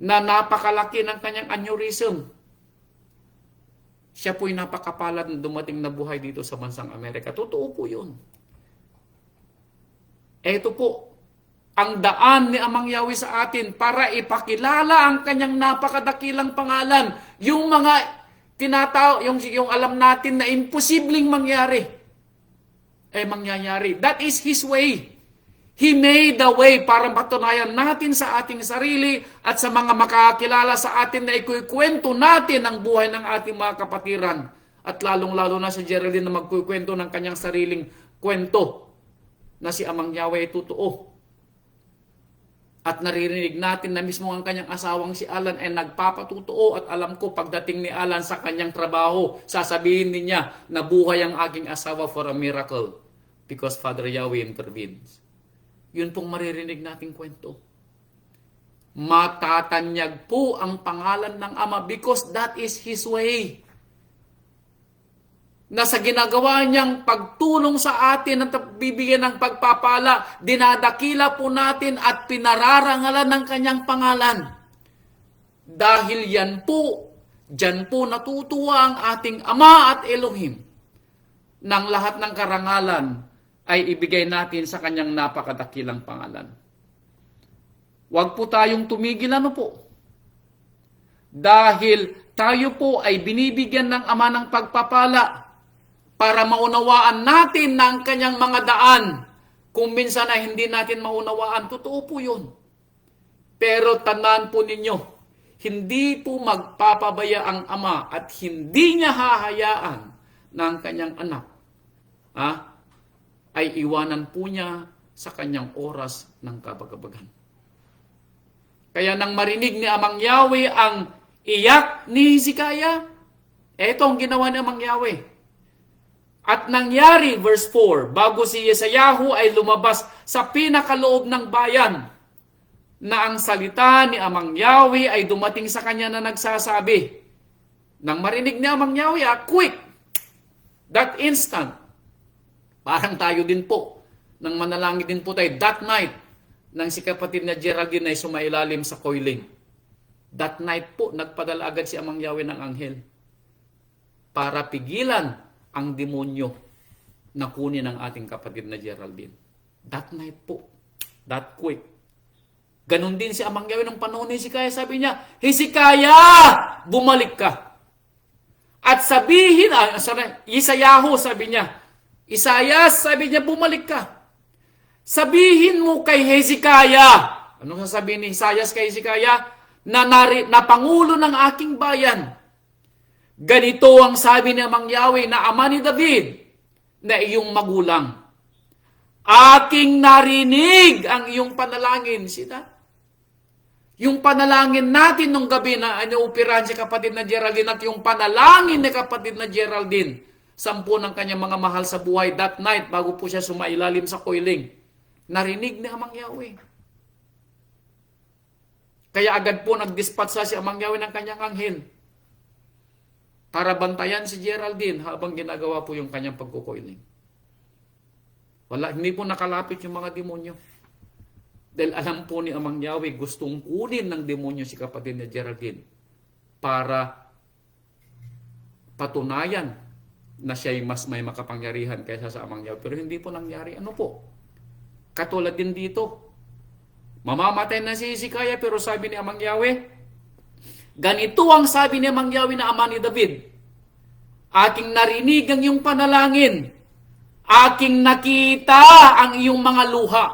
Na napakalaki ng kanyang aneurysm. Siya po'y napakapalad na dumating na buhay dito sa bansang Amerika. Totoo po yun. Ito po, ang daan ni Amang Yahweh sa atin para ipakilala ang kanyang napakadakilang pangalan. Yung mga yung alam natin na imposibleng mangyari, ay mangyayari. That is His way. He made the way para matunayan natin sa ating sarili at sa mga makakilala sa atin na ikukwento natin ang buhay ng ating mga kapatiran. At lalong-lalo na si Geraldine na magkukwento ng kanyang sariling kwento na si Amang Yahweh ay totoo. At naririnig natin na mismo ang kanyang asawang si Alan ay nagpapatutuo at alam ko pagdating ni Alan sa kanyang trabaho, sasabihin niya na buhay ang aking asawa for a miracle because Father Yahweh intervenes. Yun pong maririnig nating kwento. Matatanyag po ang pangalan ng Ama because that is His way. Na sa ginagawa niyang pagtulong sa atin at bibigyan ng pagpapala, dinadakila po natin at pinararangalan ng kanyang pangalan. Dahil dyan po natutuwa ang ating Ama at Elohim ng lahat ng karangalan ay ibigay natin sa kanyang napakadakilang pangalan. Huwag po tayong tumigil, dahil tayo po ay binibigyan ng Ama ng pagpapala para maunawaan natin na ang kanyang mga daan. Kung minsan na hindi natin maunawaan, totoo po yun. Pero tandaan po ninyo, hindi po magpapabaya ang Ama at hindi niya hahayaan na ang kanyang anak ay iwanan po niya sa kanyang oras ng kabagabagan. Kaya nang marinig ni Amang Yahweh ang iyak ni Hezekiah, eto ang ginawa ni Amang Yahweh. At nangyari, verse 4, bago si Yesayahu ay lumabas sa pinakaloob ng bayan, na ang salita ni Amang Yahweh ay dumating sa kanya na nagsasabi, nang marinig ni Amang Yahweh, quick, that instant, parang tayo din po, nang manalangin din po tayo, that night, nang si kapatid na Geraldine ay sumailalim sa coiling. That night po, nagpadala agad si Amang Yahweh ng anghel para pigilan ang demonyo na kunin ng ating kapatid na Geraldine. That night po. That quick. Ganon din si Amang Yahweh ng panahon ni Hezekiah. Sabi niya, Hezekiah, bumalik ka. At sabihin, Isayahu, sabi niya, Isaias, sabi niya, bumalik ka. Sabihin mo kay Hezekiah. Anong sasabihin ni Isaias kay Hezekiah? Na pangulo ng aking bayan. Ganito ang sabi ni Amang Yahweh na Ama ni David na iyong magulang. Aking narinig ang iyong panalangin. Sita? Yung panalangin natin nung gabi na inuupirahan si kapatid na Geraldine at yung panalangin ni kapatid na Geraldine, 10 ng kanyang mga mahal sa buhay that night bago po siya sumailalim sa coiling. Narinig ni Amang Yahweh. Kaya agad po nag-dispatch si Amang Yahweh ng kanyang anghel para bantayan si Geraldine habang ginagawa po yung kanyang pagkukoiling. Hindi po nakalapit yung mga demonyo. Dahil alam po ni Amang Yahweh, gustong kunin ng demonyo si kapatid ni Geraldine para patunayan na siya'y mas may makapangyarihan kaysa sa Amang Yahweh. Pero hindi po nangyari. Ano po? Katulad din dito. Mamamatay na si Hezekiah pero sabi ni Amang Yahweh, ganito ang sabi ni Amang Yahweh na Ama ni David, aking narinig ang iyong panalangin, aking nakita ang iyong mga luha.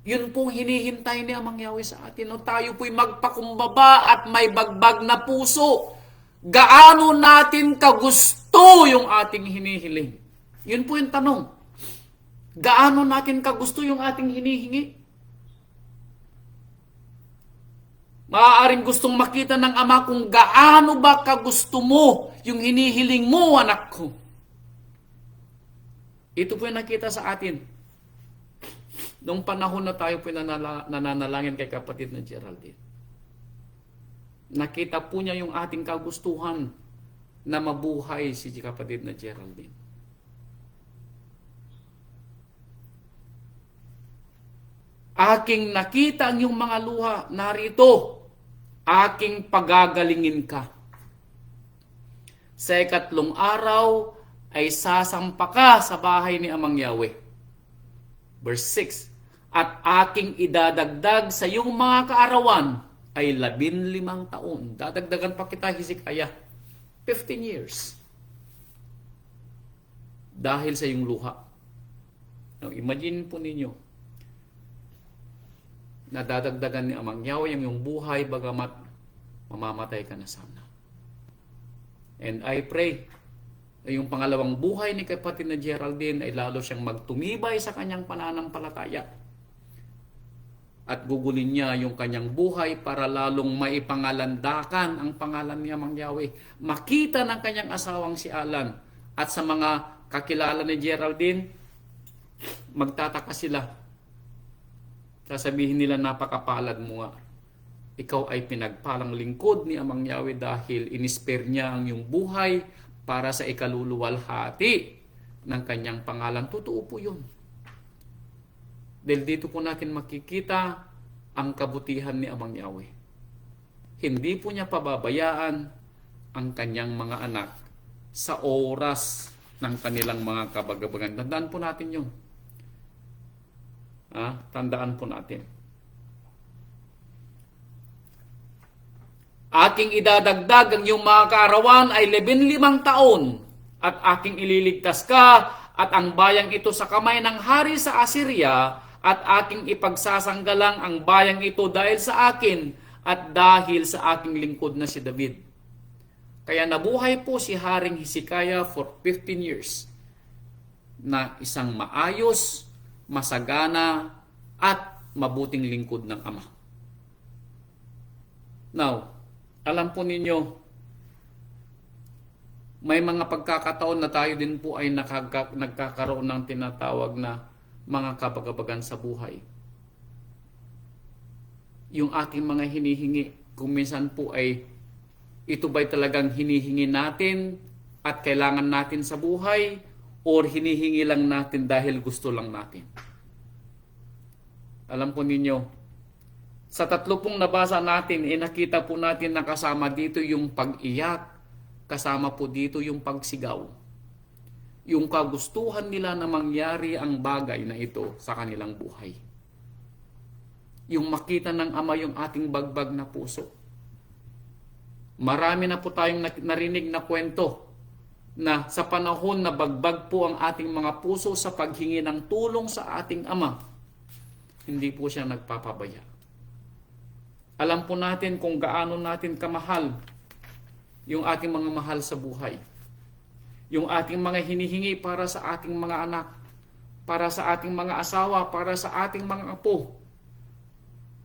Yun pong hinihintay ni Amang Yahweh sa atin. O tayo po'y magpakumbaba at may bagbag na puso. Gaano natin kagusto yung ating hinihiling? Yun po yung tanong. Gaano natin kagusto yung ating hinihingi? Maaaring gustong makita ng Ama kung gaano ba kagusto mo yung hinihiling mo, anak ko. Ito po yung nakita sa atin Noong panahon na tayo po nananalangin kay kapatid na Geraldine, nakita po niya yung ating kagustuhan na mabuhay si kapatid na Geraldine. Aking nakita ang iyong mga luha, narito, aking pagagalingin ka. Sa 3 araw ay sasampa ka sa bahay ni Amang Yahweh. Verse 6, at aking idadagdag sa iyong mga kaarawan ay 15 taon. Dadagdagan pa kita, Hezekiah, 15 years. Dahil sa iyong luha. Now, imagine po ninyo, nadadagdagan ni Amang Yahweh ang iyong buhay bagamat mamamatay ka na sana. And I pray na yung pangalawang buhay ni kapatid na Geraldine ay lalo siyang magtumibay sa kanyang pananampalataya. At gugulin niya yung kanyang buhay para lalong maipangalandakan ang pangalan ni Amang Yahweh. Makita ng kanyang asawang si Alan at sa mga kakilala ni Geraldine, magtataka sila. Sasabihin nila, napakapalad mo nga. Ikaw ay pinagpalang lingkod ni Amang Yahweh dahil inispare niya ang iyong buhay para sa ikaluluwalhati ng kanyang pangalan. Totoo po yun. Dahil dito po natin makikita ang kabutihan ni Amang Yahweh. Hindi po niya pababayaan ang kanyang mga anak sa oras ng kanilang mga kabagabagan. Tandaan po natin yun. Tandaan po natin. Aking idadagdag ang iyong mga kaarawan ay 15 taon at aking ililigtas ka at ang bayang ito sa kamay ng hari sa Assyria at aking ipagsasanggalang ang bayang ito dahil sa akin at dahil sa aking lingkod na si David. Kaya nabuhay po si Haring Hezekiah for 15 years na isang maayos, masagana at mabuting lingkod ng Ama. Now, alam po ninyo, may mga pagkakataon na tayo din po ay nagkakaroon ng tinatawag na mga kabagabagan sa buhay. Yung ating mga hinihingi, kung minsan po ay ito ba'y talagang hinihingi natin at kailangan natin sa buhay or hinihingi lang natin dahil gusto lang natin. Alam po ninyo, sa 3 pong nabasa natin, nakita po natin na kasama dito yung pag-iyak, kasama po dito yung pagsigaw. Yung kagustuhan nila na mangyari ang bagay na ito sa kanilang buhay. Yung makita ng Ama yung ating bagbag na puso. Marami na po tayong narinig na kwento na sa panahon na bagbag po ang ating mga puso sa paghingi ng tulong sa ating Ama, hindi po siya nagpapabaya. Alam po natin kung gaano natin kamahal yung ating mga mahal sa buhay. Yung ating mga hinihingi para sa ating mga anak, para sa ating mga asawa, para sa ating mga apo.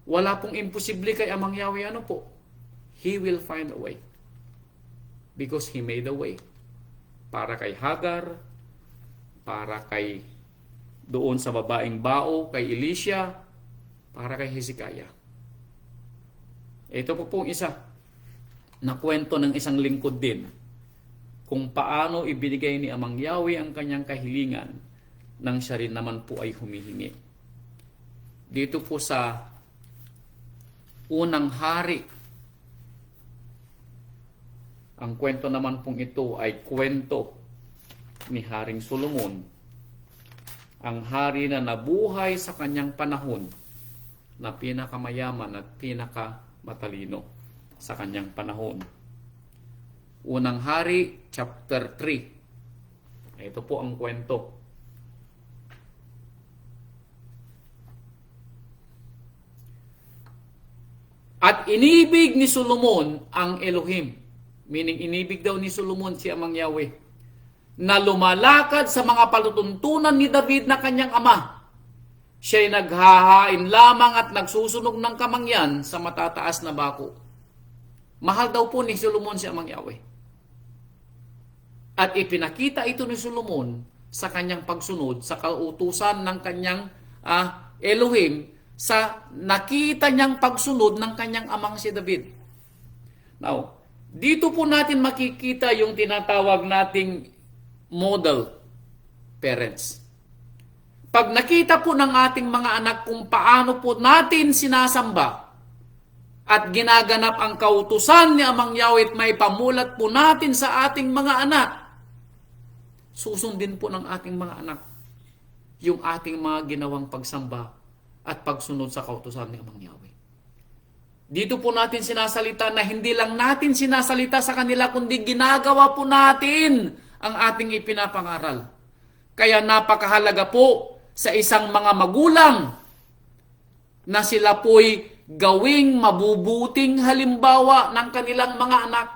Wala pong imposible kay Amang Yahweh. Ano po? He will find a way. Because He made a way. Para kay Hagar, para kay doon sa babaeng Bao, kay Elisha, para kay Hezekiah. Ito po pong isa na kwento ng isang lingkod din kung paano ibinigay ni Amang Yahweh ang kanyang kahilingan nang siya rin naman po ay humihingi. Dito po sa unang hari, ang kwento naman pong ito ay kwento ni Haring Solomon, ang hari na nabuhay sa kanyang panahon na pinakamayaman at pinakamatalino sa kanyang panahon. Unang Hari, chapter 3. Ito po ang kwento. At inibig ni Solomon ang Elohim. Meaning, inibig daw ni Solomon si Amang Yahweh na lumalakad sa mga palutuntunan ni David na kanyang ama. Siya'y naghahain lamang at nagsusunog ng kamangyan sa matataas na bako. Mahal daw po ni Solomon si Amang Yahweh. At ipinakita ito ni Solomon sa kanyang pagsunod sa kautusan ng kanyang Elohim sa nakita niyang pagsunod ng kanyang amang si David. Now, dito po natin makikita yung tinatawag nating model parents. Pag nakita po ng ating mga anak kung paano po natin sinasamba at ginaganap ang kautusan ni Amang Yahweh at may pamulat po natin sa ating mga anak, susundin po ng ating mga anak yung ating mga ginawang pagsamba at pagsunod sa kautusan ni Amang Yahweh. Dito po natin sinasalita na hindi lang natin sinasalita sa kanila, kundi ginagawa po natin ang ating ipinapangaral. Kaya napakahalaga po sa isang mga magulang na sila po'y gawing mabubuting halimbawa ng kanilang mga anak.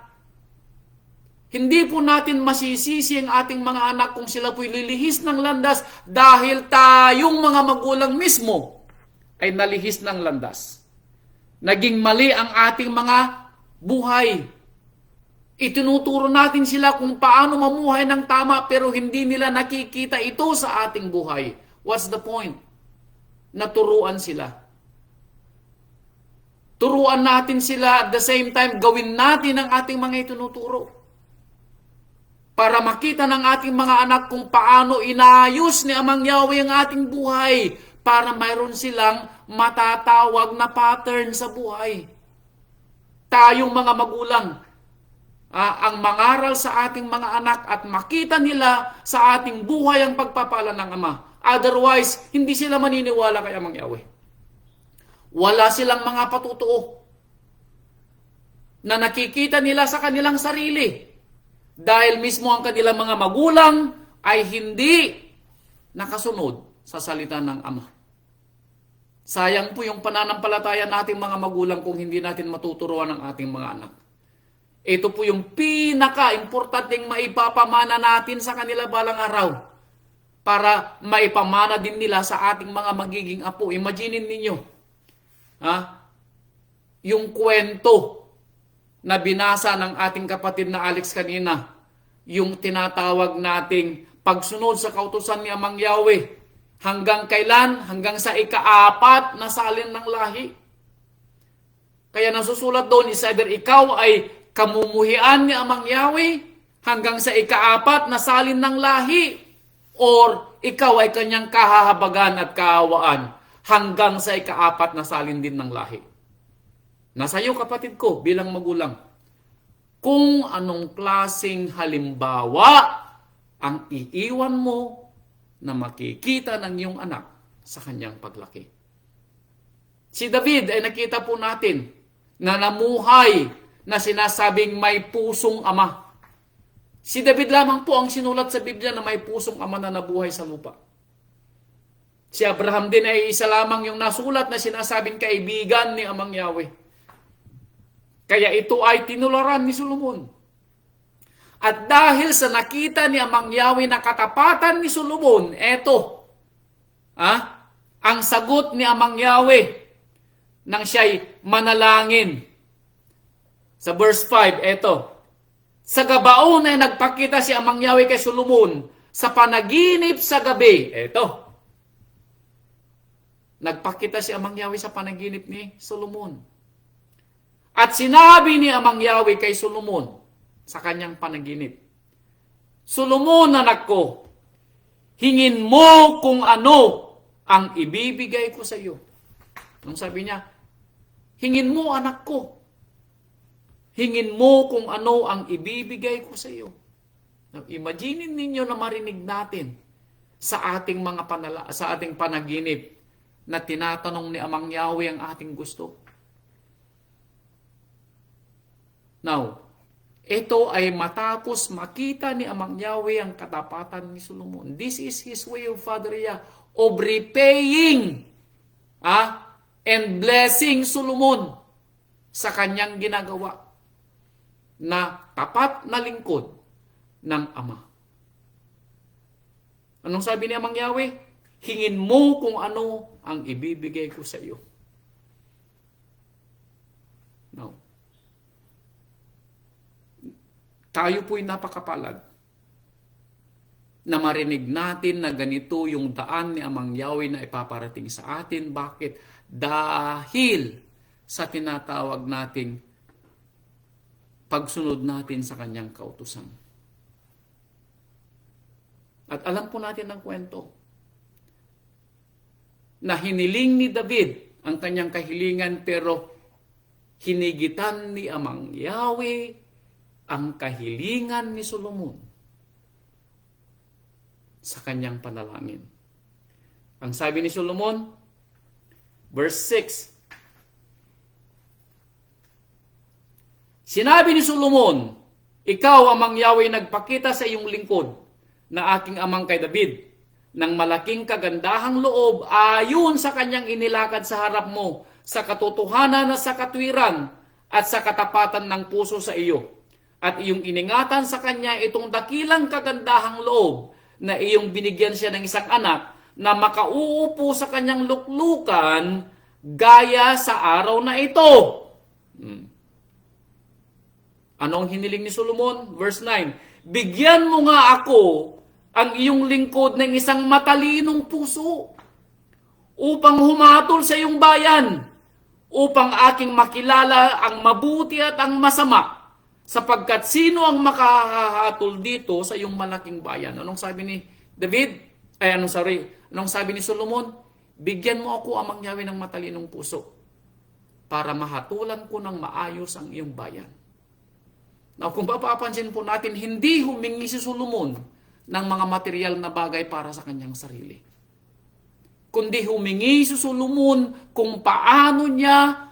Hindi po natin masisisi ang ating mga anak kung sila po'y lilihis ng landas dahil tayong mga magulang mismo ay nalihis ng landas. Naging mali ang ating mga buhay. Itinuturo natin sila kung paano mamuhay ng tama pero hindi nila nakikita ito sa ating buhay. What's the point? Naturuan sila. Turuan natin sila at the same time gawin natin ang ating mga itinuturo. Para makita ng ating mga anak kung paano inayos ni Amang Yahweh ang ating buhay para mayroon silang matatawag na pattern sa buhay. Tayong mga magulang, ang mangaral sa ating mga anak at makita nila sa ating buhay ang pagpapala ng Ama. Otherwise, hindi sila maniniwala kay Amang Yahweh. Wala silang mga patutuo na nakikita nila sa kanilang sarili dahil mismo ang kanilang mga magulang ay hindi nakasunod sa salita ng Ama. Sayang po yung pananampalataya nating mga magulang kung hindi natin matuturuan ang ating mga anak. Ito po yung pinaka-importanteng maipapamana natin sa kanila balang araw para maipamana din nila sa ating mga magiging apo. Imaginin ninyo, yung kwento na binasa ng ating kapatid na Alex kanina, yung tinatawag nating pagsunod sa kautusan ni Amang Yahweh. Hanggang kailan? Hanggang sa ika-4 na salin ng lahi. Kaya nasusulat doon, is either ikaw ay kamumuhian ni Amang Yahweh hanggang sa ika-4 na salin ng lahi, or ikaw ay kanyang kahahabagan at kaawaan hanggang sa ika-4 na salin din ng lahi. Nasa iyo, kapatid ko, bilang magulang, kung anong klaseng halimbawa ang iiwan mo na makikita ng iyong anak sa kanyang paglaki. Si David ay nakita po natin na namuhay na sinasabing may pusong ama. Si David lamang po ang sinulat sa Biblia na may pusong ama na nabuhay sa lupa. Si Abraham din ay isa lamang yung nasulat na sinasabing kaibigan ni Amang Yahweh. Kaya ito ay tinularan ni Solomon. At dahil sa nakita ni Amang Yahweh na katapatan ni Solomon, eto, ang sagot ni Amang Yahweh nang siya'y manalangin. Sa verse 5, eto, sa gabaon ay nagpakita si Amang Yahweh kay Solomon sa panaginip sa gabi. Eto, nagpakita si Amang Yahweh sa panaginip ni Solomon. At sinabi ni Amang Yahweh kay Solomon sa kanyang panaginip, Solomon, anak ko, hingin mo kung ano ang ibibigay ko sa iyo. Nung sabi niya, hingin mo, anak ko. Hingin mo kung ano ang ibibigay ko sa iyo. Now, imagine ninyo na marinig natin sa ating mga sa ating panaginip na tinatanong ni Amang Yahweh ang ating gusto. Now, ito ay matapos makita ni Amang Yahweh ang katapatan ni Solomon. This is His way of Father Yah, of repaying and blessing Solomon sa kanyang ginagawa na tapat na lingkod ng Ama. Anong sabi ni Amang Yahweh? Hingin mo kung ano ang ibibigay ko sa iyo. Now, tayo po'y napakapalad na marinig natin na ganito yung daan ni Amang Yahweh na ipaparating sa atin. Bakit? Dahil sa tinatawag nating pagsunod natin sa kanyang kautusan. At alam po natin ang kwento na hiniling ni David ang kanyang kahilingan, pero hinigitan ni Amang Yahweh ang kahilingan ni Solomon sa kanyang panalangin. Ang sabi ni Solomon, verse 6, sinabi ni Solomon, ikaw, Amang Yahweh, nagpakita sa iyong lingkod na aking amang kay David ng malaking kagandahang loob ayon sa kanyang inilakad sa harap mo, sa katotohanan at sa katwiran at sa katapatan ng puso sa iyo. At iyong iningatan sa kanya itong dakilang kagandahang loob na iyong binigyan siya ng isang anak na makauupo sa kanyang luklukan gaya sa araw na ito. Ano ang hiniling ni Solomon? Verse 9, bigyan mo nga ako ang iyong lingkod ng isang matalinong puso upang humatol sa iyong bayan, upang aking makilala ang mabuti at ang masama, sapagkat sino ang makahatol dito sa iyong malaking bayan? Anong sabi ni David? Anong sabi ni Solomon? Bigyan mo ako, Amang Yahweh, ng matalinong puso para mahatulan ko ng maayos ang iyong bayan. Now, kung papapansin po natin, hindi humingi si Solomon ng mga material na bagay para sa kanyang sarili, kundi humingi si Solomon kung paano niya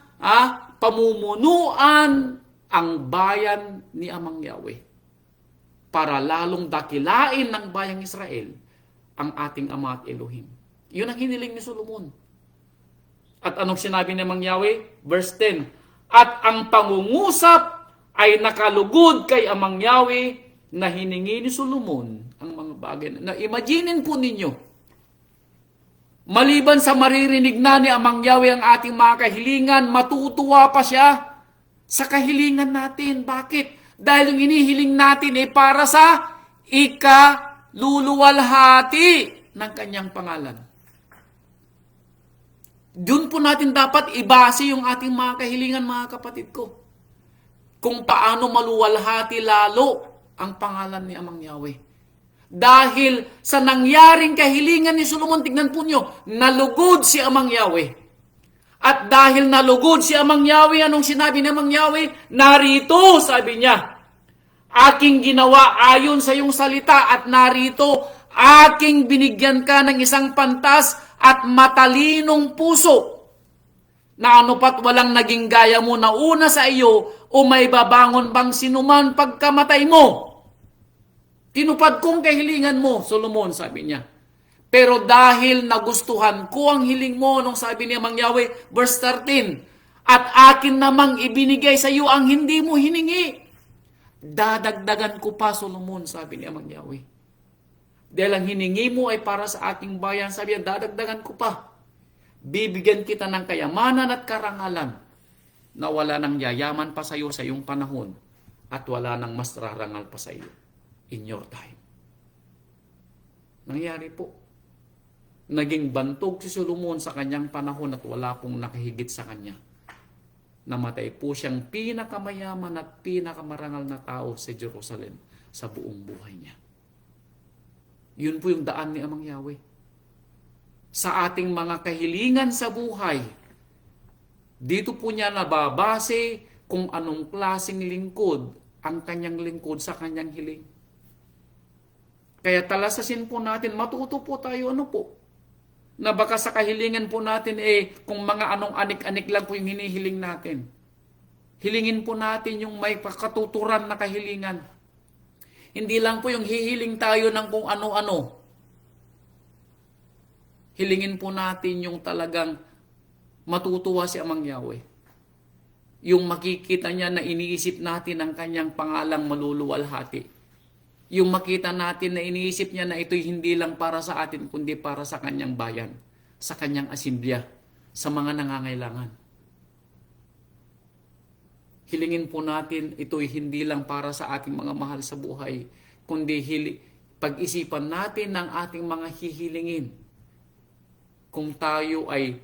pamumunuan ang bayan ni Amang Yahweh para lalong dakilain ng bayang Israel ang ating Ama at Elohim. Yun ang hiniling ni Solomon. At anong sinabi ni Amang Yahweh? Verse 10, at ang pangungusap ay nakalugod kay Amang Yahweh na hiningi ni Solomon ang mga bagay na imaginin po ninyo. Maliban sa maririnig na ni Amang Yahweh ang ating mga kahilingan, matutuwa pa siya sa kahilingan natin. Bakit? Dahil yung inihiling natin ay para sa ikaluluwalhati ng kanyang pangalan. Doon po natin dapat ibase yung ating mga kahilingan, mga kapatid ko. Kung paano maluwalhati lalo ang pangalan ni Amang Yahweh. Dahil sa nangyaring kahilingan ni Solomon, tignan po nyo, nalugod si Amang Yahweh. At dahil nalugod si Amang Yahweh, anong sinabi ni Amang Yahweh? Narito, sabi niya, aking ginawa ayon sa iyong salita, at narito, aking binigyan ka ng isang pantas at matalinong puso, na ano pat walang naging gaya mo na una sa iyo, o may babangon bang sinuman pagkamatay mo. Tinupad kong kahilingan mo, Solomon, sabi niya. Pero dahil nagustuhan ko ang hiling mo, nung sabi ni Amang Yahweh, verse 13, at akin namang ibinigay sa iyo ang hindi mo hiningi, dadagdagan ko pa, Solomon, sabi ni Amang Yahweh. Dahil ang hiningi mo ay para sa aking bayan, sabi niya, dadagdagan ko pa. Bibigyan kita ng kayamanan at karangalan na wala nang yayaman pa sa iyo sa iyong panahon at wala nang mas rarangal pa sa iyo in your time. Nangyari po. Naging bantog si Solomon sa kanyang panahon at wala pong nakahigit sa kanya. Namatay po siyang pinakamayaman at pinakamarangal na tao sa Jerusalem sa buong buhay niya. Yun po yung daan ni Amang Yahweh. Sa ating mga kahilingan sa buhay, dito po niya nababase kung anong klaseng lingkod ang kanyang lingkod sa kanyang hiling. Kaya talasasin po natin, matuto po tayo na baka sa kahilingan po natin kung mga anong anik-anik lang po yung hinihiling natin. Hilingin po natin yung may katuturan na kahilingan. Hindi lang po yung hihiling tayo ng kung ano-ano. Hilingin po natin yung talagang matutuwa si Amang Yahweh. Yung makikita niya na iniisip natin ang kanyang pangalang maluluwalhati. Yung makita natin na iniisip niya na ito'y hindi lang para sa atin, kundi para sa kanyang bayan, sa kanyang asimblya, sa mga nangangailangan. Hilingin po natin ito'y hindi lang para sa ating mga mahal sa buhay, kundi pag-isipan natin ng ating mga hihilingin. Kung tayo ay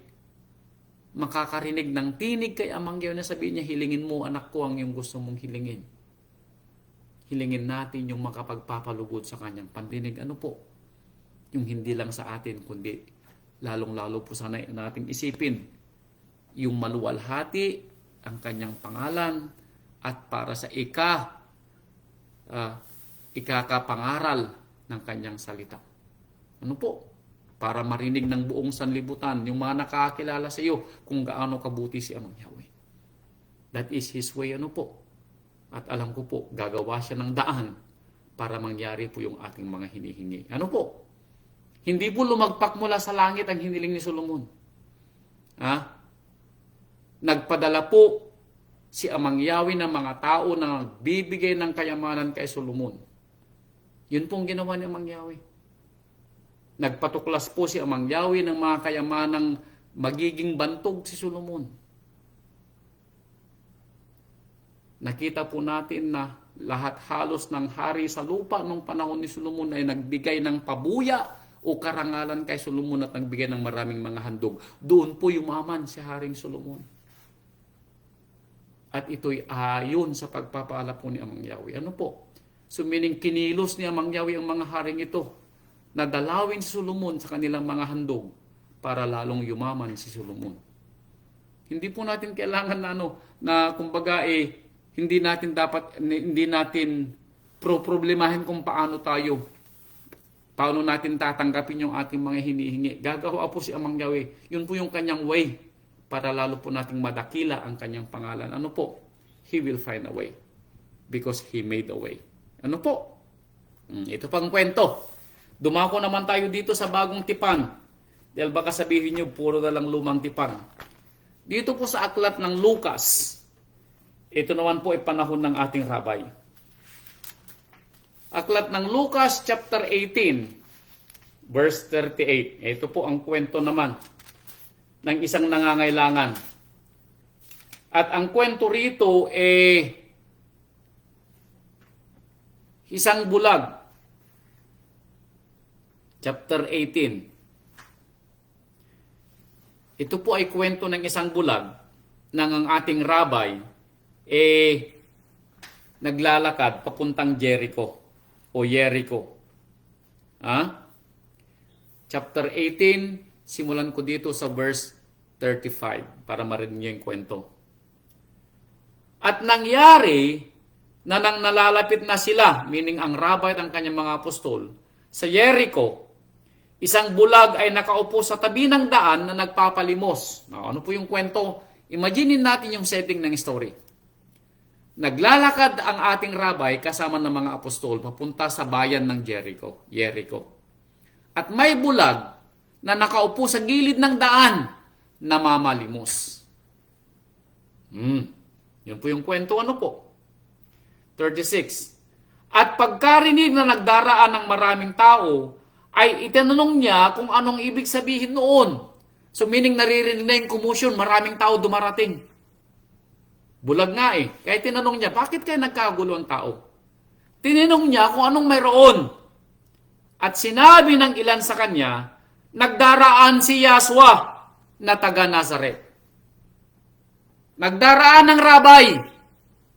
makakarinig ng tinig kay Amang Yahweh na sabihin niya, hilingin mo anak ko ang iyong gusto mong hilingin. Hilingin natin yung makapagpapalugod sa kanyang pandinig. Ano po? Yung hindi lang sa atin, kundi lalong-lalo po sana nating isipin yung maluwalhati ang kanyang pangalan at para sa ikakapangaral ng kanyang salita. Ano po? Para marinig ng buong sanlibutan, yung mga nakakilala sa iyo kung gaano kabuti si Amang Yahweh. That is His way, ano po? At alam ko po, gagawa siya ng daan para mangyari po yung ating mga hinihingi. Ano po? Hindi po lumagpak mula sa langit ang hiniling ni Solomon. Nagpadala po si Amang Yahweh ng mga tao na bibigay ng kayamanan kay Solomon. Yun pong ginawa ni Amang Yahweh. Nagpatuklas po si Amang Yahweh ng mga kayamanang magiging bantog si Solomon. Nakita po natin na lahat halos ng hari sa lupa nung panahon ni Solomon ay nagbigay ng pabuya o karangalan kay Solomon at nagbigay ng maraming mga handog. Doon po yumaman si Haring Solomon. At ito'y ayon sa pagpapala po ni Amang Yahweh. Ano po? So meaning kinilos ni Amang Yahweh ang mga haring ito na dalawin si Solomon sa kanilang mga handog para lalong yumaman si Solomon. Hindi po natin kailangan na kumbaga hindi natin problemahin kung paano natin tatanggapin yung ating mga hinihingi. Gagawa po si Amang Yahweh. Yun po yung kanyang way para lalo po nating madakila ang kanyang pangalan. Ano po? He will find a way because He made a way. Ano po? Ito pang kwento. Dumako naman tayo dito sa bagong tipan. Dahil baka sabihin nyo, puro na lang lumang tipan. Dito po sa aklat ng Lucas, ito naman po ay panahon ng ating rabay. Aklat ng Lucas chapter 18, verse 38. Ito po ang kwento naman ng isang nangangailangan. At ang kwento rito isang bulag. Chapter 18. Ito po ay kwento ng isang bulag nang ang ating rabay naglalakad papuntang Jericho o Jericho. Chapter 18, simulan ko dito sa verse 35 para marinig niyo yung kwento. At nangyari na nang nalalapit na sila, meaning ang rabay at ang kanyang mga apostol, sa Jericho, isang bulag ay nakaupo sa tabi ng daan na nagpapalimos. Ano po yung kwento? Imaginin natin yung setting ng story. Naglalakad ang ating rabay kasama ng mga apostol papunta sa bayan ng Jericho. At may bulag na nakaupo sa gilid ng daan na mamalimos. Yun po yung kwento. Ano po? 36. At pagkarinig na nagdaraan ng maraming tao, ay itinanong niya kung anong ibig sabihin noon. So meaning naririnig na yung commotion, maraming tao dumarating. Bulag nga Kaya tinanong niya, bakit kaya nagkagulo ang tao? Tinanong niya kung anong mayroon. At sinabi ng ilan sa kanya, nagdaraan si Yahshua na taga Nazaret. Nagdaraan ng rabay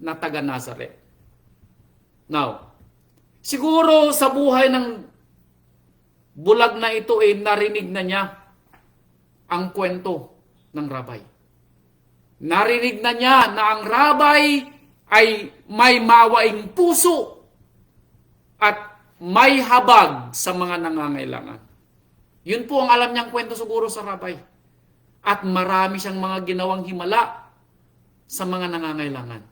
na taga Nazaret. Now, siguro sa buhay ng bulag na ito narinig na niya ang kwento ng rabay. Narinig na niya na ang rabay ay may mawaing puso at may habag sa mga nangangailangan. Yun po ang alam niyang kwento siguro sa rabay. At marami siyang mga ginawang himala sa mga nangangailangan.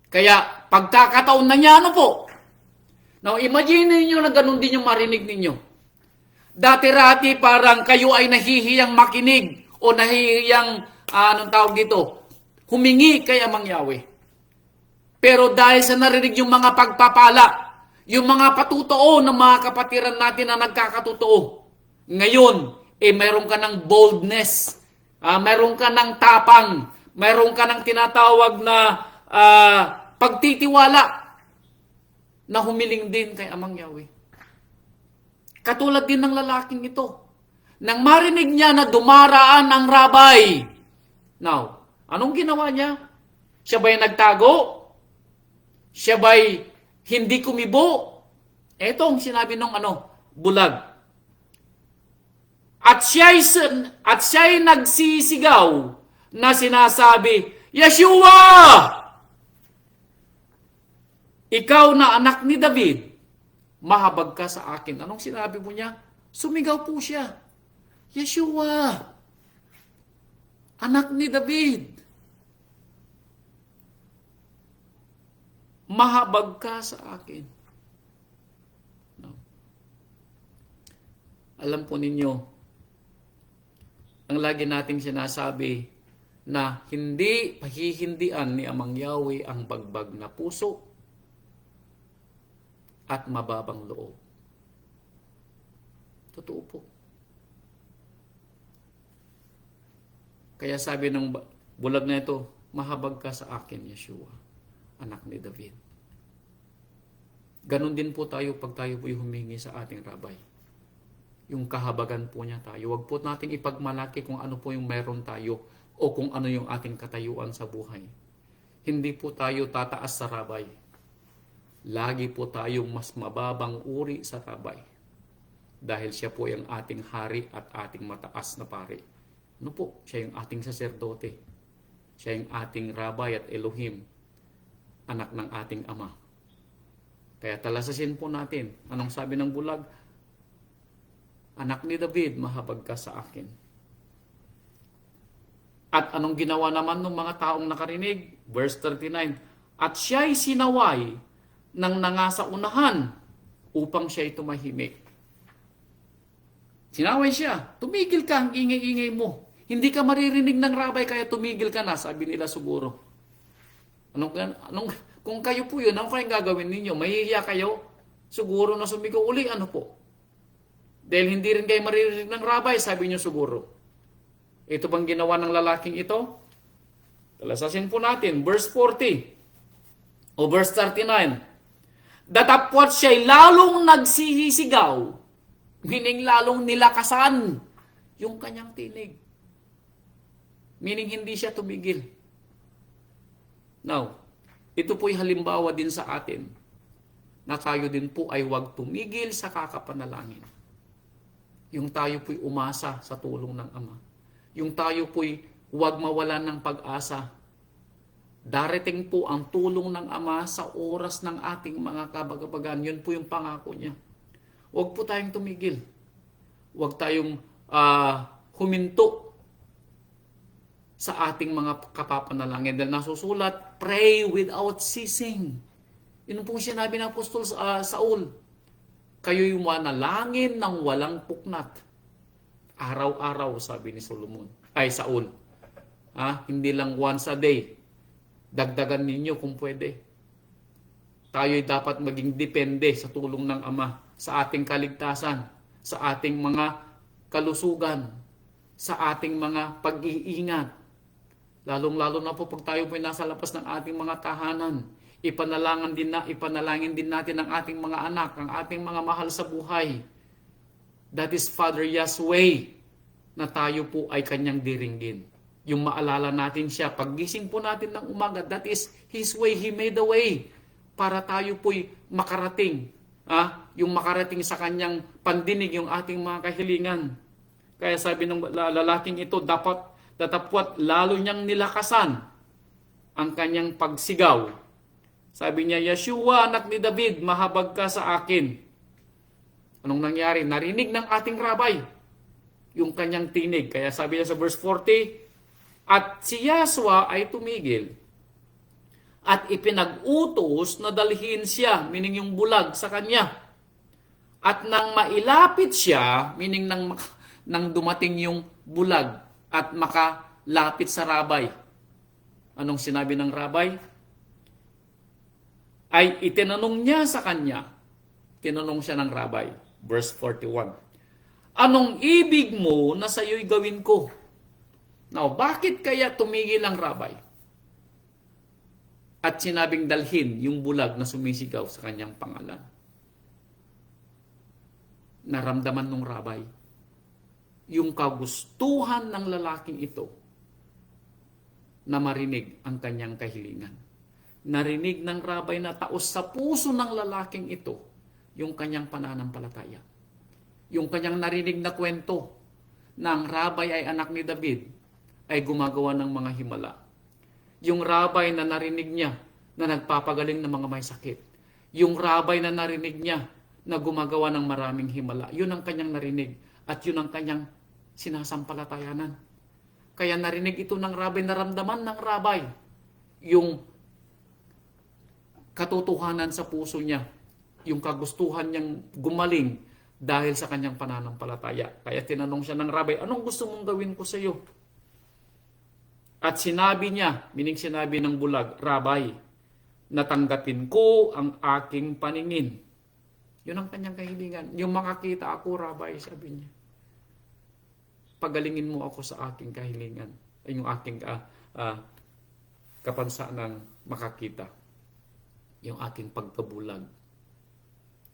Kaya pagkakataon na niya, ano po? Now imagine niyo na ganun din yung marinig ninyo. Dati-rati parang kayo ay nahihiyang makinig o nahihiyang humingi kay Amang Yahweh. Pero dahil sa narinig yung mga pagpapala, yung mga patutuo ng mga kapatiran natin na nagkakatutuo, ngayon, mayroon ka ng boldness, mayroon ka ng tapang, mayroon ka ng tinatawag na pagtitiwala. na humiling din kay Amang Yahweh. Katulad din ng lalaking ito. Nang marinig niya na dumaraan ang rabay. Now, anong ginawa niya? Siya ba'y nagtago? Siya ba'y hindi kumibo? Ito ang sinabi ng bulag. At siya'y nagsisigaw na sinasabi, Yeshua! Ikaw na anak ni David, mahabag ka sa akin. Anong sinabi mo niya? Sumigaw po siya. Yeshua! Anak ni David, mahabag ka sa akin. No. Alam po ninyo, ang lagi nating sinasabi na hindi pahihindian ni Amang Yahweh ang bagbag na puso at mababang loob. Totoo po. Kaya sabi ng bulag na ito, mahabag ka sa akin, Yeshua, anak ni David. Ganon din po tayo pag tayo po'y humingi sa ating rabay. Yung kahabagan po niya tayo. Huwag po nating ipagmalaki kung ano po yung meron tayo o kung ano yung ating katayuan sa buhay. Hindi po tayo tataas sa rabay. Lagi po tayong mas mababang uri sa rabay. Dahil siya po yung ating hari at ating mataas na pari. Ano po? Siya yung ating saserdote. Siya yung ating rabay at Elohim, anak ng ating ama. Kaya talasasin po natin. Anong sabi ng bulag? Anak ni David, mahabag ka sa akin. At anong ginawa naman ng mga taong nakarinig? Verse 39, at siya'y sinaway ng nangasa unahan upang siya'y tumahimik. Sinaway siya, tumigil ka, ang ingay-ingay mo. Hindi ka maririnig ng rabay, kaya tumigil ka na, sabi nila siguro. Kung kayo po yun, ano kayong gagawin ninyo? Mahihiya kayo? Siguro na sumigaw uli, ano po? Dahil hindi rin kayo maririnig ng rabay, sabi niyo siguro. Ito bang ginawa ng lalaking ito? Talasasin po natin, verse 40 o verse 39. Datapwat siya'y lalong nagsisisigaw, meaning lalong nilakasan yung kanyang tinig. Meaning hindi siya tumigil. Now, ito po'y halimbawa din sa atin na tayo din po ay huwag tumigil sa kakapanalangin. Yung tayo po'y umasa sa tulong ng Ama. Yung tayo po'y huwag mawalan ng pag-asa. Darating po ang tulong ng Ama sa oras ng ating mga kabagabagan. Yun po yung pangako niya. Huwag po tayong tumigil. Huwag tayong huminto sa ating mga kapapanalangin. Dahil nasusulat, pray without ceasing. Yun po sinabi ng Apostol Saul. Kayo'y manalangin ng walang puknat. Araw-araw, sabi ni Saul. Hindi lang once a day. Dagdagan ninyo kung pwede. Tayo'y dapat maging depende sa tulong ng Ama, sa ating kaligtasan, sa ating mga kalusugan, sa ating mga pag-iingat. Lalong-lalo na po pag tayo po'y nasa labas ng ating mga tahanan. Ipanalangin din natin ang ating mga anak, ang ating mga mahal sa buhay. That is Father Yahweh, na tayo po ay kanyang diringgin. Yung maalala natin siya, paggising po natin ng umaga, that is His way, He made the way, para tayo po'y makarating. Yung makarating sa kanyang pandinig, yung ating mga kahilingan. Kaya sabi ng lalaking ito, datapwat lalo niyang nilakasan ang kanyang pagsigaw. Sabi niya, Yeshua, anak ni David, mahabag ka sa akin. Anong nangyari? Narinig ng ating rabay yung kanyang tinig. Kaya sabi niya sa verse 40, at si Yahshua ay tumigil at ipinag-utos na dalhin siya, meaning yung bulag sa kanya. At nang mailapit siya, meaning nang dumating yung bulag at makalapit sa rabay. Anong sinabi ng rabay? Ay itinanong niya sa kanya. Tinanong siya ng rabay. Verse 41. Anong ibig mo na sa'yo'y gawin ko? Now, bakit kaya tumigil ang rabay? At sinabing dalhin yung bulag na sumisigaw sa kanyang pangalan. Naramdaman ng rabay yung kagustuhan ng lalaking ito na marinig ang kanyang kahilingan. Narinig ng rabay na taos sa puso ng lalaking ito yung kanyang pananampalataya. Yung kanyang narinig na kwento na ang rabay ay anak ni David ay gumagawa ng mga himala. Yung rabay na narinig niya na nagpapagaling ng mga may sakit. Yung rabay na narinig niya na gumagawa ng maraming himala. Yun ang kanyang narinig at yun ang kanyang sinasampalatayanan. Kaya narinig ito ng rabay, naramdaman ng rabay yung katotohanan sa puso niya, yung kagustuhan niyang gumaling dahil sa kanyang pananampalataya. Kaya tinanong siya ng rabay, anong gusto mong gawin ko sa iyo? At sinabi niya, meaning sinabi ng bulag, Rabay, natanggapin ko ang aking paningin. Yun ang kanyang kahilingan. Yung makakita ako, Rabay, sabi niya. Pagalingin mo ako sa aking kahilingan. Ay yung aking kapansaang makakita. Yung aking pagkabulag.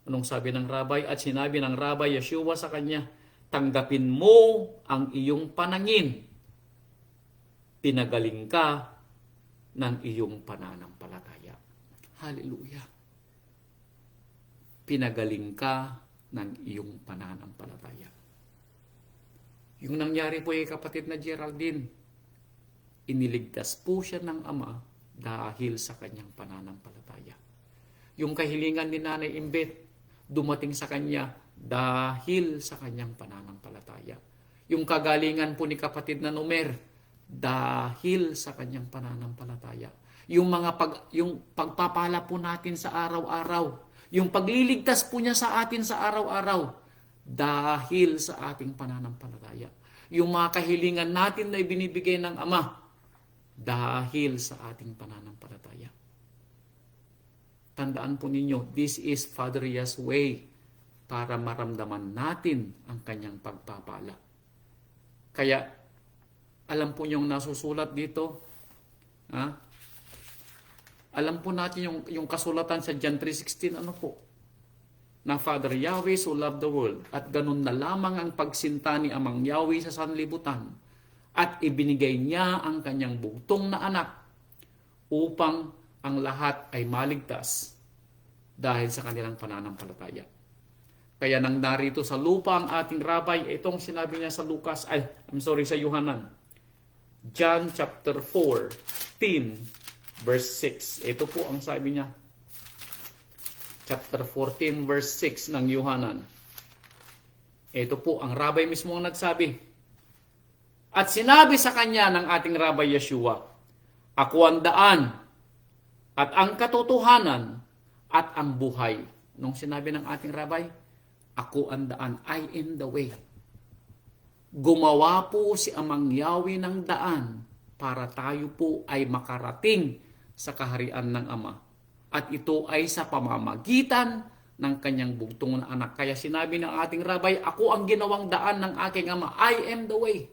Anong sabi ng rabay? At sinabi ng rabay Yeshua sa kanya, tanggapin mo ang iyong panangin. Pinagaling ka ng iyong pananampalataya. Hallelujah. Pinagaling ka ng iyong pananampalataya. Yung nangyari po ay kapatid na Geraldine, iniligtas po siya ng Ama dahil sa kanyang pananampalataya. Yung kahilingan ni Nanay Imbet, dumating sa kanya dahil sa kanyang pananampalataya. Yung kagalingan po ni kapatid na Nomer, dahil sa kanyang pananampalataya. Yung yung pagpapala po natin sa araw-araw, yung pagliligtas po niya sa atin sa araw-araw, dahil sa ating pananampalataya. Yung mga kahilingan natin na ibinibigay ng Ama, dahil sa ating pananampalataya. Tandaan po ninyo, this is Father Yah's way para maramdaman natin ang kanyang pagpapala. Kaya, alam po niyong nasusulat dito, alam po natin yung kasulatan sa John 3:16, ano po? Na Father Yahweh so loved the world, at ganun na lamang ang pagsinta ni Amang Yahweh sa sanlibutan, at ibinigay niya ang kanyang bugtong na anak upang ang lahat ay maligtas dahil sa kanilang pananampalataya. Kaya nang narito sa lupa ang ating rabay, itong sinabi niya sa sa Yohanan. John chapter 14, verse 6. Ito po ang sabi niya. Chapter 14, verse 6 ng Yohanan. Ito po, ang rabay mismo ang nagsabi. At sinabi sa kanya ng ating rabay Yeshua, ako ang daan, at ang katotohanan, at ang buhay. Nung sinabi ng ating rabay, ako ang daan, I am the way. Gumawa po si Amang Yahweh ng daan para tayo po ay makarating sa kaharian ng Ama. At ito ay sa pamamagitan ng kanyang bugtong na anak. Kaya sinabi ng ating rabay, ako ang ginawang daan ng aking Ama. I am the way.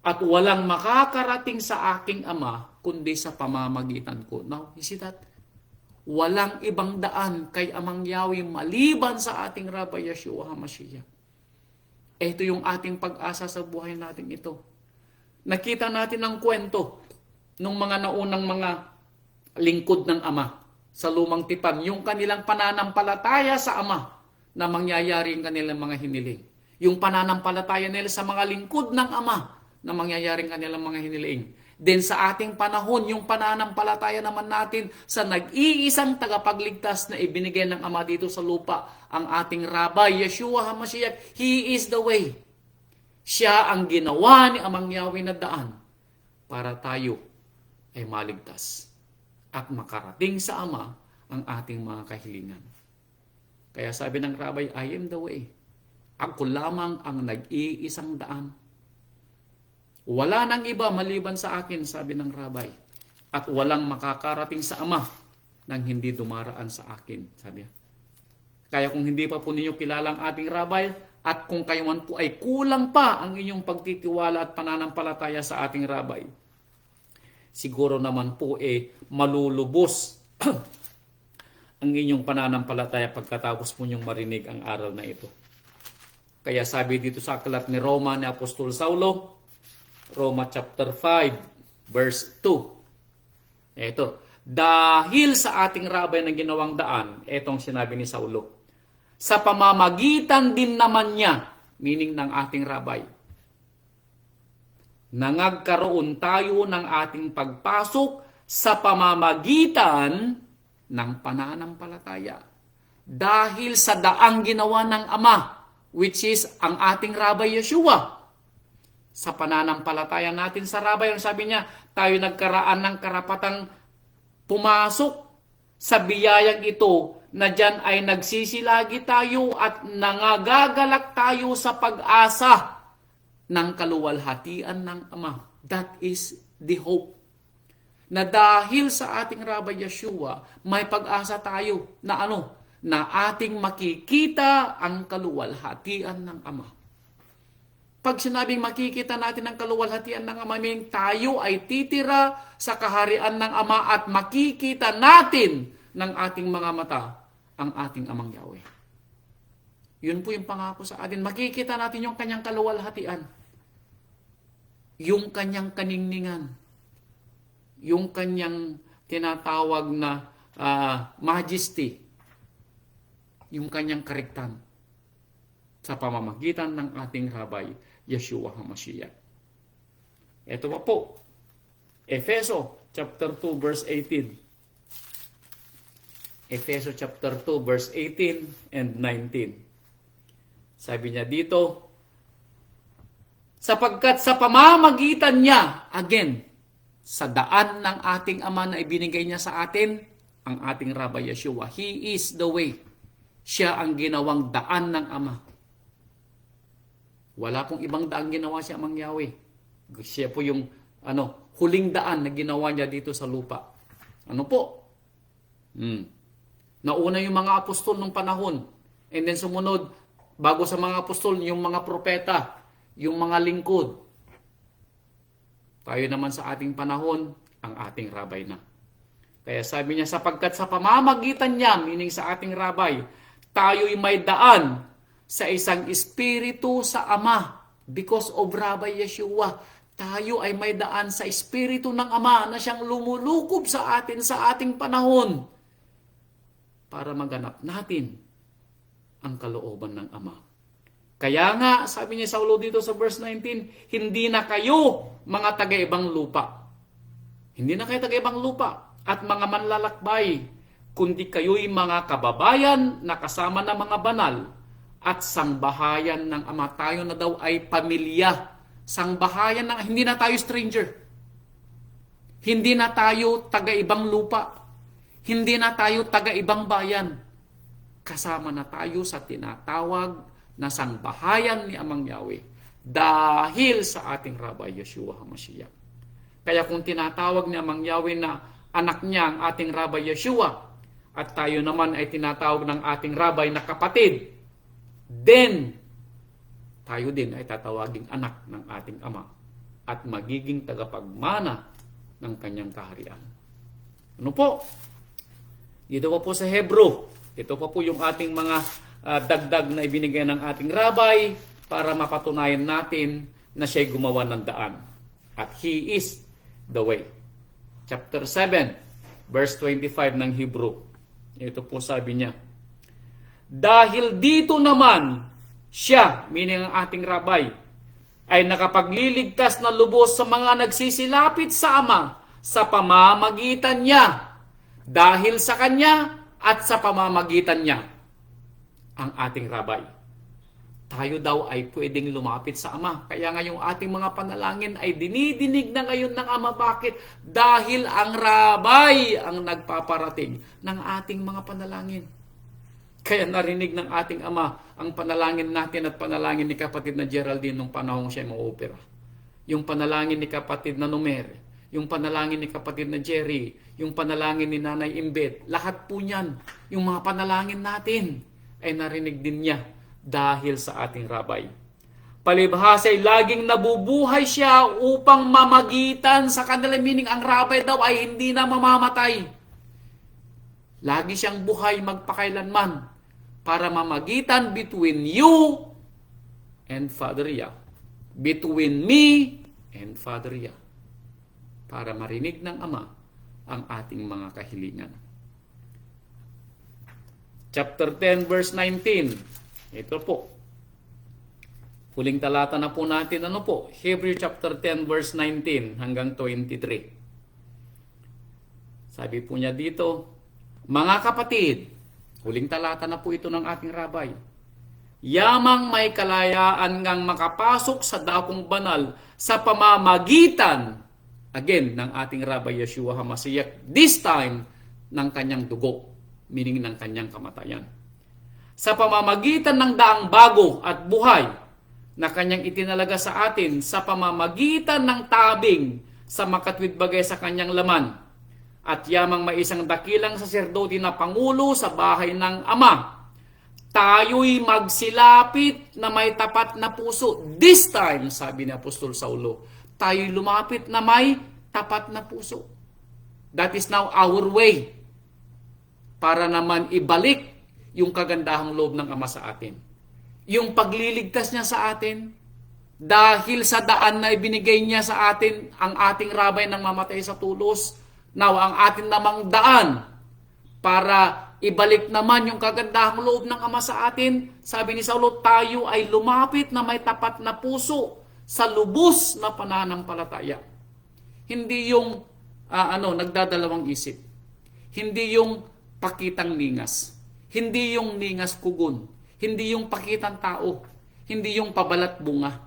At walang makakarating sa aking Ama, kundi sa pamamagitan ko. Now, you see that? Walang ibang daan kay Amang Yahweh maliban sa ating Rabay Yeshua HaMashiach. Ito yung ating pag-asa sa buhay natin ito. Nakita natin ang kwento nung mga naunang mga lingkod ng Ama sa lumang tipan, yung kanilang pananampalataya sa Ama na mangyayari ang kanilang mga hiniling. Yung pananampalataya nila sa mga lingkod ng Ama na mangyayari ang kanilang mga hiniling. Then sa ating panahon, yung pananampalataya naman natin sa nag-iisang tagapagligtas na ibinigay ng Ama dito sa lupa, ang ating Rabay, Yeshua HaMashiach. He is the way. Siya ang ginawa ni Amang Yahweh na daan para tayo ay maligtas at makarating sa Ama ang ating mga kahilingan. Kaya sabi ng Rabay, I am the way. Ako lamang ang nag-iisang daan. Wala nang iba maliban sa akin, sabi ng Rabay. At walang makakarating sa Ama nang hindi dumaraan sa akin, sabi. Kaya kung hindi pa po ninyo kilalang ating Rabay, at kung kayo man po ay kulang pa ang inyong pagtitiwala at pananampalataya sa ating Rabay, siguro naman po malulubos ang inyong pananampalataya pagkatapos po niyong marinig ang aral na ito. Kaya sabi dito sa aklat ni Roma ni Apostol Saulo, Roma chapter 5, verse 2. Ito, dahil sa ating rabay na ginawang daan, etong sinabi ni Saulo, sa pamamagitan din naman niya, meaning ng ating rabay, nangagkaroon tayo ng ating pagpasok sa pamamagitan ng pananampalataya. Dahil sa daang ginawa ng Ama, which is ang ating Rabay Yeshua. Sa pananampalataya natin sa Rabay, ang sabi niya, tayo nagkaraan ng karapatang pumasok sa biyayang ito na diyan ay nagsisilagi tayo at nangagagalak tayo sa pag-asa ng kaluwalhatian ng Ama. That is the hope. Na dahil sa ating Rabay Yeshua, may pag-asa tayo na na ating makikita ang kaluwalhatian ng Ama. Pag sinabing makikita natin ang kaluwalhatian ng Ama, meaning tayo ay titira sa kaharian ng Ama at makikita natin ng ating mga mata ang ating Amang Yahweh. Yun po yung pangako sa atin. Makikita natin yung kanyang kaluwalhatian. Yung kanyang kaningningan. Yung kanyang tinatawag na majesty. Yung kanyang karektan. Sa pamamagitan ng ating Rabay, Yeshua HaMashiach. Ito pa po. Efeso chapter 2 verse 18. Efeso chapter 2 verse 18 and 19. Sabi niya dito, sapagkat sa pamamagitan niya, again, sa daan ng ating Ama na ibinigay niya sa atin, ang ating Rabay Yeshua, He is the way. Siya ang ginawang daan ng Ama. Wala pong ibang daan ginawa si Amang Yahweh. Siya po yung huling daan na ginawa niya dito sa lupa. Ano po? Nauna yung mga apostol nung panahon. And then sumunod, bago sa mga apostol, yung mga propeta, yung mga lingkod. Tayo naman sa ating panahon, ang ating rabay na. Kaya sabi niya, sapagkat sa pamamagitan niya, meaning sa ating rabay, tayo'y may daan sa isang espiritu sa Ama. Because of Rabay Yeshua, tayo ay may daan sa espiritu ng Ama na siyang lumulukob sa atin sa ating panahon para maganap natin ang kalooban ng Ama. Kaya nga, sabi niya Saulo dito sa verse 19, hindi na kayo mga taga-ibang lupa. Hindi na kayo taga-ibang lupa at mga manlalakbay, kundi kayo'y mga kababayan na kasama ng mga banal at sangbahayan ng Ama. Tayo na daw ay pamilya. Sangbahayan ng, hindi na tayo stranger. Hindi na tayo taga-ibang lupa. Hindi na tayo taga-ibang bayan. Kasama na tayo sa tinatawag na sangbahayan ni Amang Yahweh dahil sa ating Rabay Yeshua HaMashiach. Kaya kung tinatawag ni Amang Yahweh na anak niya ang ating Rabay Yeshua at tayo naman ay tinatawag ng ating Rabay na kapatid, then tayo din ay tatawaging anak ng ating Ama at magiging tagapagmana ng kanyang kaharian. Ano po? Dito pa po sa Hebro. Ito pa po yung ating mga dagdag na ibinigay ng ating rabay para mapatunayan natin na siya'y gumawa ng daan. At He is the way. Chapter 7, verse 25 ng Hebrew. Ito po sabi niya, dahil dito naman siya, meaning ang ating rabay, ay nakapagliligtas na lubos sa mga nagsisilapit sa Ama sa pamamagitan niya. Dahil sa Kanya at sa pamamagitan niya, ang ating rabay. Tayo daw ay pwedeng lumapit sa Ama. Kaya nga yung ating mga panalangin ay dinidinig na ngayon ng Ama. Bakit? Dahil ang rabay ang nagpaparating ng ating mga panalangin. Kaya narinig ng ating Ama ang panalangin natin at panalangin ni kapatid na Geraldine nung panahon siya ma-opera. Yung panalangin ni kapatid na Numer, yung panalangin ni kapatid na Jerry, yung panalangin ni Nanay Imbet, lahat po niyan, yung mga panalangin natin ay narinig din niya dahil sa ating rabay. Palibhasa ay laging nabubuhay siya upang mamagitan sa kanila, meaning ang rabay daw ay hindi na mamamatay. Lagi siyang buhay magpakailanman para mamagitan between you and Father Yah. Between me and Father Yah. Para marinig ng Ama ang ating mga kahilingan. Chapter 10 verse 19. Ito po. Huling talata na po natin, Hebrew chapter 10 verse 19 hanggang 23. Sabi po niya dito, mga kapatid, huling talata na po ito ng ating rabay. Yamang may kalayaan ngang makapasok sa dakong banal sa pamamagitan, again, ng ating Rabay Yeshua HaMashiach, this time, ng kanyang dugo, meaning ng kanyang kamatayan. Sa pamamagitan ng daang bago at buhay, na kanyang itinalaga sa atin sa pamamagitan ng tabing sa makatwid bagay sa kanyang laman, at yamang may isang dakilang saserdote na pangulo sa bahay ng Ama, tayo'y magsilapit na may tapat na puso. This time, sabi ni Apostol Saulo, tayo'y lumapit na may tapat na puso. That is now our way para naman ibalik yung kagandahang loob ng Ama sa atin. Yung pagliligtas niya sa atin, dahil sa daan na ibinigay niya sa atin, ang ating rabay nang mamatay sa tulos, now ang atin namang daan para ibalik naman yung kagandahang loob ng Ama sa atin, sabi ni Saulo, tayo ay lumapit na may tapat na puso sa lubos na pananampalataya. Hindi yung nagdadalawang isip. Hindi yung pakitang ningas. Hindi yung ningas kugon. Hindi yung pakitang tao, hindi yung pabalat bunga,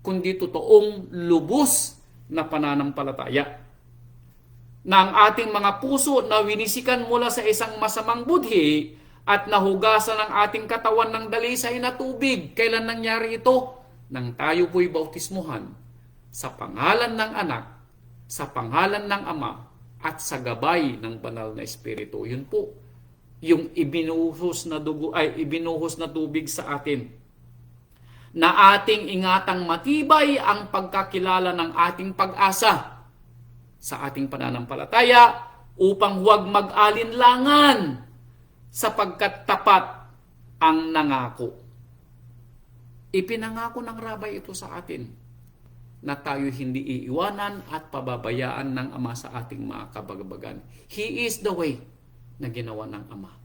kundi totoong lubos na pananampalataya. Na ang ating mga puso na winisikan mula sa isang masamang budhi at nahugasan ng ating katawan ng dalisay na tubig. Kailan nangyari ito? Nang tayo po'y bautismuhan sa pangalan ng Anak, sa pangalan ng Ama, at sa gabay ng Banal na Espiritu. Yun po yung ibinuhos na dugo ay ibinuhos na tubig sa atin, na ating ingatang matibay ang pagkakilala ng ating pag-asa sa ating pananampalataya upang huwag mag-alinlangan sapagkat tapat ang nangako. Ipinangako ng rabay ito sa atin na tayo hindi iiwanan at pababayaan ng Ama sa ating mga kabagabagan. He is the way na ginawa ng Ama.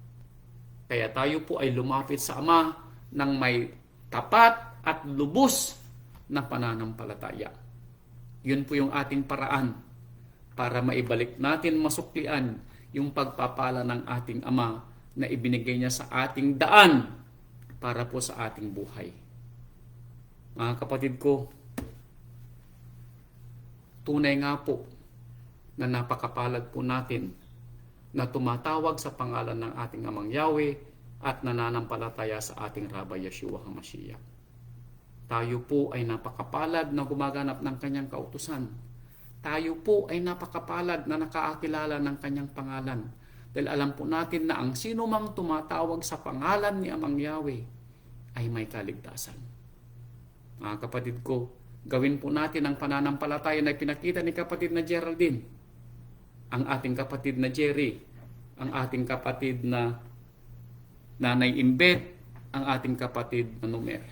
Kaya tayo po ay lumapit sa Ama ng may tapat at lubos na pananampalataya. Yun po yung ating paraan para maibalik natin, masuklian yung pagpapala ng ating Ama na ibinigay niya sa ating daan para po sa ating buhay. Mga kapatid ko, tunay nga po na napakapalad po natin na tumatawag sa pangalan ng ating Amang Yahweh at nananampalataya sa ating Rabay Yeshua HaMashiach. Tayo po ay napakapalad na gumaganap ng kanyang kautusan. Tayo po ay napakapalad na nakaakilala ng kanyang pangalan. Dahil alam po natin na ang sino mang tumatawag sa pangalan ni Amang Yahweh ay may kaligtasan. Mga kapatid ko, gawin po natin ang pananampalataya na pinakita ni kapatid na Geraldine, ang ating kapatid na Jerry, ang ating kapatid na Nanay Imbet, ang ating kapatid na Numer.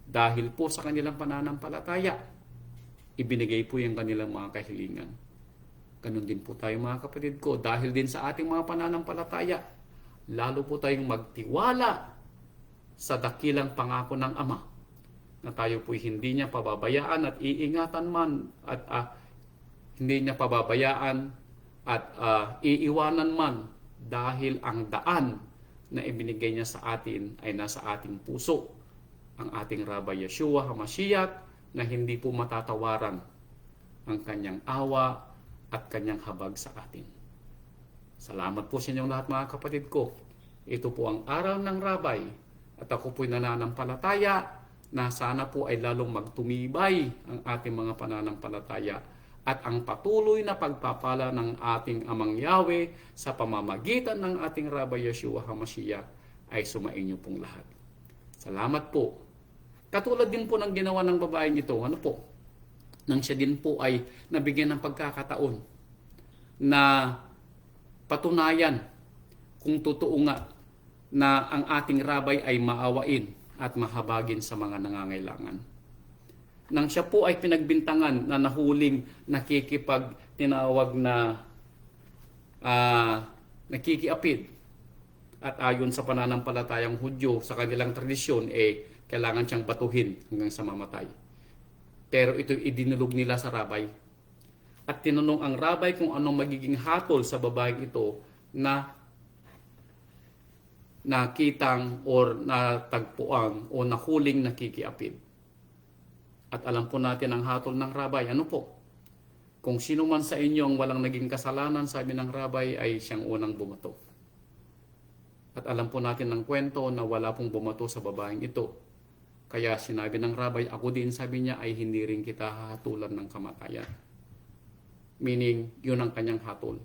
Dahil po sa kanilang pananampalataya, ibinigay po yung kanilang mga kahilingan. Ganun din po tayo mga kapatid ko, dahil din sa ating mga pananampalataya, lalo po tayong magtiwala sa dakilang pangako ng Ama, na tayo po hindi niya pababayaan at iingatan man at hindi niya pababayaan at iiwanan man, dahil ang daan na ibinigay niya sa atin ay nasa ating puso, ang ating Rabay Yeshua HaMashiach, na hindi po matatawaran ang kanyang awa at kanyang habag sa atin. Salamat po sa inyong lahat mga kapatid ko. Ito po ang aral ng Rabay at ako po'y nananampalataya na sana po ay lalong magtumibay ang ating mga pananampalataya at ang patuloy na pagpapala ng ating Amang Yahweh sa pamamagitan ng ating Rabay Yeshua HaMashiach ay sumainyo pong lahat. Salamat po. Katulad din po ng ginawa ng babaeng ito, ano po? Nang siya din po ay nabigyan ng pagkakataon na patunayan kung totoo nga na ang ating rabay ay maawain at mahabagin sa mga nangangailangan. Nang siya po ay pinagbintangan na nahuling tinawag na nakikiapid, at ayon sa pananampalatayang Hudyo sa kanilang tradisyon, kailangan siyang batuhin hanggang sa mamatay. Pero ito idinulog nila sa rabay. At tinanong ang rabay kung anong magiging hatol sa babaeng ito na nakitang or natagpuang o nahuling nakikiapid. At alam po natin ang hatol ng rabay. Ano po? Kung sino man sa inyo ang walang naging kasalanan, sabi ng rabay, ay siyang unang bumato. At alam po natin ng kwento na wala pong bumato sa babaeng ito. Kaya sinabi ng rabay, ako din, sabi niya, ay hindi rin kita hahatulan ng kamatayan. Meaning, yun ang kanyang hatol.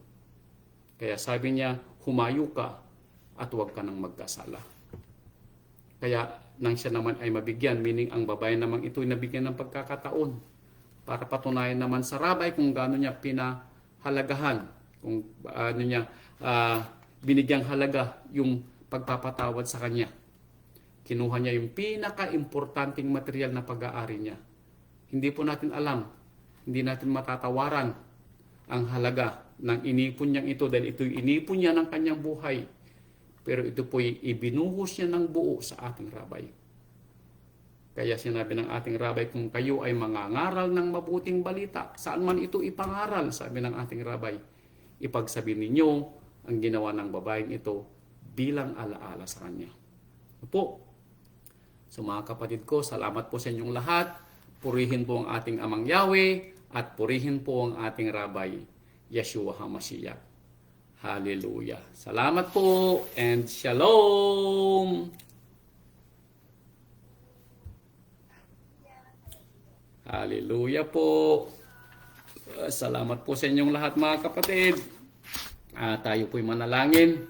Kaya sabi niya, humayo ka at huwag ka nang magkasala. Kaya nang siya naman ay mabigyan, meaning ang babae naman ito ay nabigyan ng pagkakataon para patunayan naman sa rabay kung gaano niya pinahalagahan, kung ano niya binigyang halaga yung pagpapatawad sa kanya. Kinuha niya yung pinaka-importanting material na pag-aari niya. Hindi po natin alam, hindi natin matatawaran ang halaga ng inipon niyang ito dahil ito'y inipon niya ng kanyang buhay. Pero ito po'y ibinuhos niya ng buo sa ating rabay. Kaya sinabi ng ating rabay, kung kayo ay mangangaral ng mabuting balita, saan man ito ipangaral, sabi ng ating rabay, ipagsabi ninyo ang ginawa ng babaeng ito bilang alaala sa kanya. Po. So mga kapatid ko, salamat po sa inyong lahat. Purihin po ang ating Amang Yahweh at purihin po ang ating Rabay, Yeshua HaMashiach. Hallelujah. Salamat po and shalom! Hallelujah po. Salamat po sa inyong lahat mga kapatid. Tayo po'y manalangin.